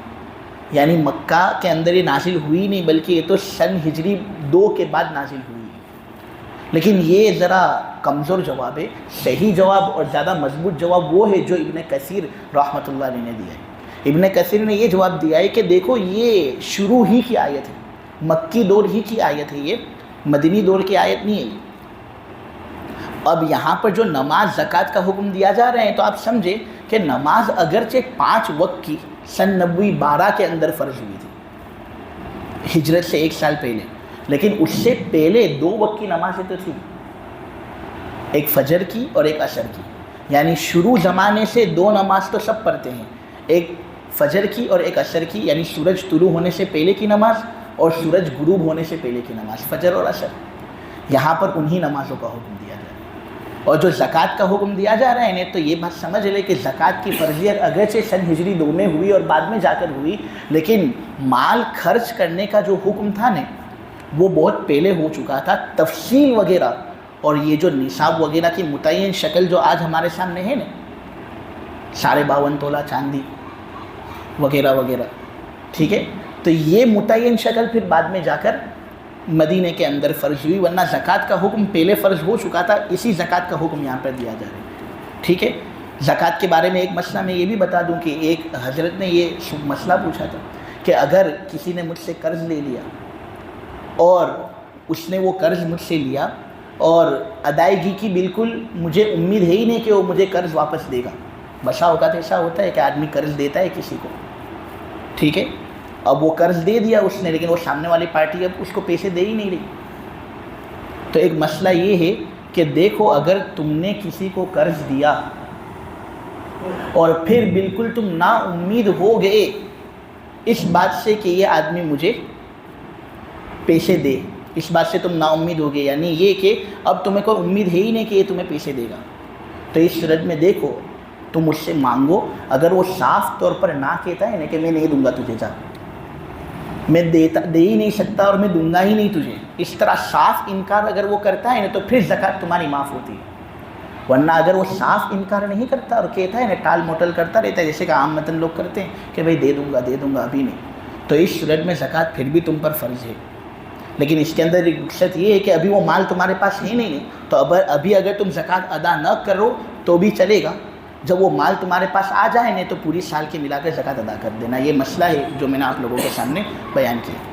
یعنی مکہ کے اندر یہ نازل ہوئی نہیں، بلکہ یہ تو سن ہجری 2 کے بعد نازل ہوئی. لیکن یہ ذرا کمزور جواب ہے. صحیح جواب اور زیادہ مضبوط جواب وہ ہے جو ابن کثیر رحمۃ اللہ علیہ نے دیا ہے. ابن کثیر نے یہ جواب دیا ہے کہ دیکھو یہ شروع ہی کی آیت ہے، مکی دور ہی کی آیت ہے، یہ مدنی دور کی آیت نہیں ہے. اب یہاں پر جو نماز زکوٰۃ کا حکم دیا جا رہا ہے تو آپ سمجھے کہ نماز اگرچہ 5 وقت کی سن نبوی 12 کے اندر فرض ہوئی تھی ہجرت سے 1 سال پہلے، لیکن اس سے پہلے 2 وقت کی نمازیں تو تھی، ایک فجر کی اور ایک عصر کی. یعنی شروع زمانے سے 2 نماز تو سب پڑھتے ہیں، ایک فجر کی اور ایک عصر کی، یعنی سورج طلوع ہونے سے پہلے کی نماز اور سورج غروب ہونے سے پہلے کی نماز، فجر اور عصر. یہاں پر انہی نمازوں کا حکم دیا جا رہا ہے. اور جو زکوٰۃ کا حکم دیا جا رہا ہے تو یہ بات سمجھ لے کہ زکوٰۃ کی فرضیت اگرچہ سن ہجری 2 میں ہوئی اور بعد میں جا کر ہوئی، لیکن مال خرچ کرنے کا جو حکم تھا نا وہ بہت پہلے ہو چکا تھا. تفصیل وغیرہ اور یہ جو نصاب وغیرہ کی متعین شکل جو آج ہمارے سامنے ہے نا، 52.5 تولہ چاندی وغیرہ وغیرہ، ٹھیک ہے، تو یہ متعین شکل پھر بعد میں جا کر مدینے کے اندر فرض ہوئی، ورنہ زکوٰۃ کا حکم پہلے فرض ہو چکا تھا. اسی زکوٰۃ کا حکم یہاں پر دیا جا رہا ہے. ٹھیک ہے. زکوٰۃ کے بارے میں ایک مسئلہ میں یہ بھی بتا دوں کہ ایک حضرت نے یہ مسئلہ پوچھا تھا کہ اگر کسی نے مجھ سے قرض لے لیا اور اس نے وہ قرض مجھ سے لیا اور ادائیگی کی بالکل مجھے امید ہے ہی نہیں کہ وہ مجھے قرض واپس دے گا. بسا اوقات ایسا ہوتا ہے کہ آدمی قرض دیتا ہے کسی کو، ٹھیک ہے، اب وہ قرض دے دیا اس نے، لیکن وہ سامنے والی پارٹی اب اس کو پیسے دے ہی نہیں رہی. تو ایک مسئلہ یہ ہے کہ دیکھو اگر تم نے کسی کو قرض دیا اور پھر بالکل تم نا امید ہو گئے اس بات سے کہ یہ آدمی مجھے پیسے دے، اس بات سے تم نا امید ہو گئے، یعنی یہ کہ اب تمہیں کوئی امید ہے ہی نہیں کہ یہ تمہیں پیسے دے گا، تو اس صورت میں دیکھو تم مجھ سے مانگو، اگر وہ صاف طور پر نہ کہتا ہے نا کہ میں نہیں دوں گا تجھے، جا میں دے ہی نہیں سکتا اور میں دوں گا ہی نہیں تجھے، اس طرح صاف انکار اگر وہ کرتا ہے نا تو پھر زکوٰۃ تمہاری معاف ہوتی ہے، ورنہ اگر وہ صاف انکار نہیں کرتا اور کہتا ہے نا ٹال موٹل کرتا رہتا ہے جیسے کہ عام متن لوگ کرتے ہیں کہ بھائی دے دوں گا ابھی نہیں، تو اس صورت میں زکوٰۃ پھر بھی تم پر فرض ہے، لیکن اس کے اندر ایک رخصت یہ ہے کہ ابھی وہ مال تمہارے پاس ہے نہیں، تو ابھی اگر تم زکوٰۃ ادا نہ کرو تو بھی چلے گا، جب وہ مال تمہارے پاس آ جائے نہیں تو پوری سال کے ملا کر زکوٰۃ ادا کر دینا، یہ مسئلہ ہے جو میں نے آپ لوگوں کے سامنے بیان کیا۔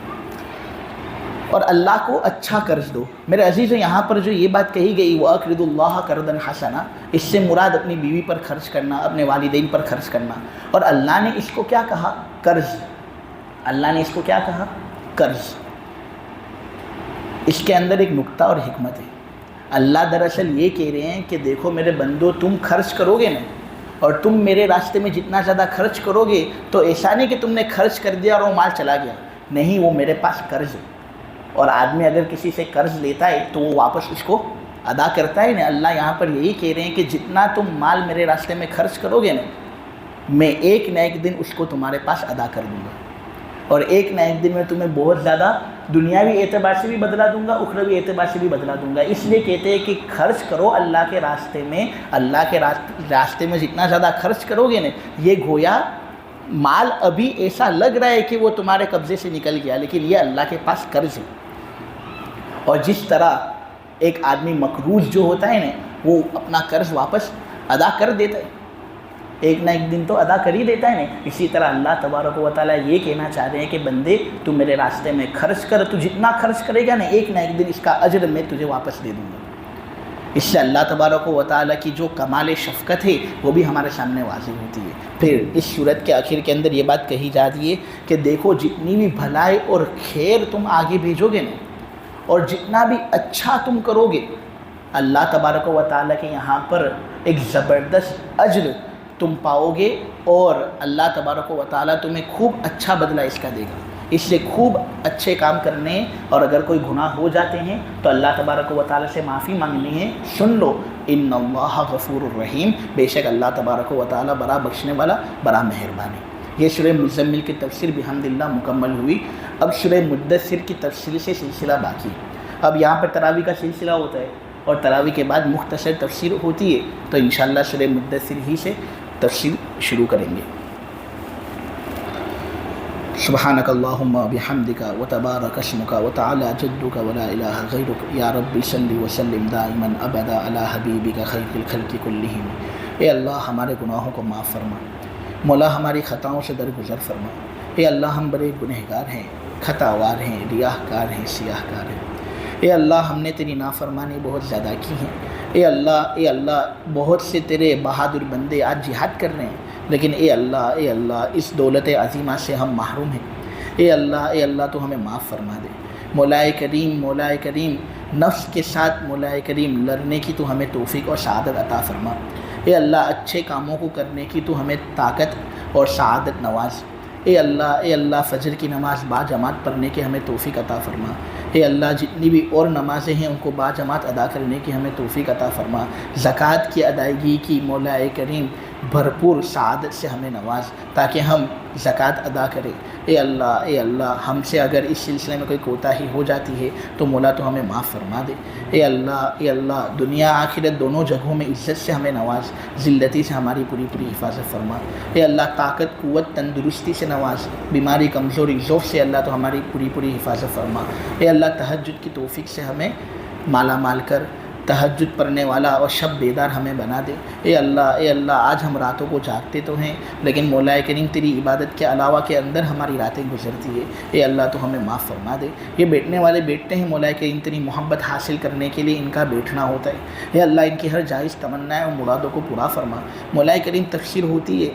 اور اللہ کو اچھا قرض دو، میرے عزیزو، یہاں پر جو یہ بات کہی گئی وَأَقْرِضُوا اللَّهَ قَرْضًا حَسَنًا، اس سے مراد اپنی بیوی پر خرچ کرنا، اپنے والدین پر خرچ کرنا، اور اللہ نے اس کو کیا کہا؟ قرض، اللہ نے اس کو کیا کہا؟ قرض۔ اس کے اندر ایک نکتہ اور حکمت ہے، اللہ دراصل یہ کہہ رہے ہیں کہ دیکھو میرے بندو، تم خرچ کرو گے نا، اور تم میرے راستے میں جتنا زیادہ خرچ کرو گے تو ایسا نہیں کہ تم نے خرچ کر دیا اور وہ مال چلا گیا، نہیں، وہ میرے پاس قرض ہے، اور آدمی اگر کسی سے قرض لیتا ہے تو وہ واپس اس کو ادا کرتا ہے نا، اللہ یہاں پر یہی کہہ رہے ہیں کہ جتنا تم مال میرے راستے میں خرچ کرو گے نا، میں ایک نہ ایک دن اس کو تمہارے پاس ادا کر دوں گا، اور ایک نہ ایک دن میں تمہیں بہت زیادہ دنیاوی اعتبار سے بھی بدلا دوں گا، اخروی اعتبار سے بھی بدلا دوں گا، اس لیے کہتے ہیں کہ خرچ کرو اللہ کے راستے میں، اللہ کے راستے میں جتنا زیادہ خرچ کرو گے نا، یہ گویا مال ابھی ایسا لگ رہا ہے کہ وہ تمہارے قبضے سے نکل گیا، لیکن یہ اللہ کے پاس قرض ہے، اور جس طرح ایک آدمی مقروض جو ہوتا ہے نا وہ اپنا قرض واپس ادا کر دیتا ہے، ایک نہ ایک دن تو ادا کر ہی دیتا ہے نا، اسی طرح اللہ تبارک و تعالیٰ یہ کہنا چاہ رہے ہیں کہ بندے تو میرے راستے میں خرچ کر، تو جتنا خرچ کرے گا نا ایک نہ ایک دن اس کا اجر میں تجھے واپس دے دوں گا۔ اس سے اللہ تبارک و تعالیٰ کی جو کمال شفقت ہے وہ بھی ہمارے سامنے واضح ہوتی ہے۔ پھر اس صورت کے آخر کے اندر یہ بات کہی جاتی ہے کہ دیکھو جتنی بھی بھلائی اور خیر تم آگے بھیجو گے نا، اور جتنا بھی اچھا تم کرو گے، اللہ تبارک و تعالیٰ کے یہاں پر ایک زبردست اجر تم پاؤ گے، اور اللہ تبارک و تعالیٰ تمہیں خوب اچھا بدلہ اس کا دے گا، اس سے خوب اچھے کام کرنے، اور اگر کوئی گناہ ہو جاتے ہیں تو اللہ تبارک و تعالیٰ سے معافی مانگنی ہے، سن لو ان اللہ غفور الرحیم، بے شک اللہ تبارک و تعالیٰ بڑا بخشنے والا، بڑا مہربان ہے۔ یہ سورہ مزمل کی تفسیر بحمداللہ مکمل ہوئی، اب سورہ مدثر کی تفسیر سے سلسلہ باقی ہے۔ اب یہاں پر تراویح کا سلسلہ ہوتا ہے، اور تراویح کے بعد مختصر تفسیر ہوتی ہے، تو انشاءاللہ سورہ مدثر ہی سے تفسیر شروع کریں گے۔ سبحانک اللہم بحمدک وتبارک اسمک وتعالی جدک ولا الہ غیرک، یا رب صلی وسلم دائما ابدا علی حبیبک خیر الخلق کلہم۔ اے اللہ ہمارے گناہوں کو معاف فرما، مولا ہماری خطاؤں سے درگزر فرما، اے اللہ ہم بڑے گنہگار ہیں، خطاوار ہیں، ریاہ کار ہیں، سیاہ کار ہیں، اے اللہ ہم نے تیری نافرمانی بہت زیادہ کی ہیں، اے اللہ بہت سے تیرے بہادر بندے آج جہاد کر رہے ہیں، لیکن اے اللہ اس دولت عظیمہ سے ہم محروم ہیں، اے اللہ تو ہمیں معاف فرما دے، مولا کریم نفس کے ساتھ مولا کریم لڑنے کی تو ہمیں توفیق اور سعادت عطا فرما، اے اللہ اچھے کاموں کو کرنے کی تو ہمیں طاقت اور سعادت نواز، اے اللہ فجر کی نماز با جماعت پڑھنے کی ہمیں توفیق عطا فرما، اے اللہ جتنی بھی اور نمازیں ہیں ان کو با جماعت ادا کرنے کی ہمیں توفیق عطا فرما، زکوٰۃ کی ادائیگی کی مولا کریم بھرپور سعادت سے ہمیں نواز تاکہ ہم زکوٰۃ ادا کریں، اے اللہ ہم سے اگر اس سلسلے میں کوئی کوتاہی ہو جاتی ہے تو مولا تو ہمیں معاف فرما دے، اے اللہ دنیا آخرت دونوں جگہوں میں عزت سے ہمیں نواز، ذلتی سے ہماری پوری حفاظت فرما، اے اللہ طاقت قوت تندرستی سے نواز، بیماری کمزوری ذوق سے اللہ تو ہماری پوری حفاظت فرما، اے اللہ تہجد کی توفیق سے ہمیں مالا مال کر، تہجد پڑھنے والا اور شب بیدار ہمیں بنا دے، اے اللہ آج ہم راتوں کو جاگتے تو ہیں لیکن مولا کریم تیری عبادت کے علاوہ کے اندر ہماری راتیں گزرتی ہے، اے اللہ تو ہمیں معاف فرما دے، یہ بیٹھنے والے بیٹھتے ہیں مولا کریم تیری محبت حاصل کرنے کے لیے ان کا بیٹھنا ہوتا ہے، اے اللہ ان کی ہر جائز تمنائیں اور مرادوں کو پورا فرما، مولا کریم تفسیر ہوتی ہے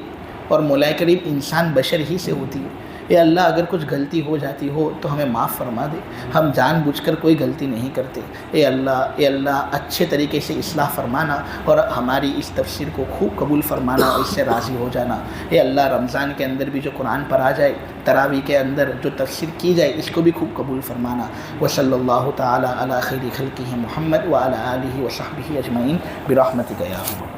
اور مولا کریم انسان بشر ہی سے ہوتی ہے، اے اللہ اگر کچھ غلطی ہو جاتی ہو تو ہمیں معاف فرما دے، ہم جان بوجھ کر کوئی غلطی نہیں کرتے۔ اے اللہ اچھے طریقے سے اصلاح فرمانا اور ہماری اس تفسیر کو خوب قبول فرمانا اور اس سے راضی ہو جانا۔ اے اللہ رمضان کے اندر بھی جو قرآن پڑھا جائے، تراویح کے اندر جو تفسیر کی جائے، اس کو بھی خوب قبول فرمانا۔ وصلی اللہ تعالی علی خیر خلقہ محمد وعلی آلہ وصحبہ اجمعین برحمتک یا ارحم۔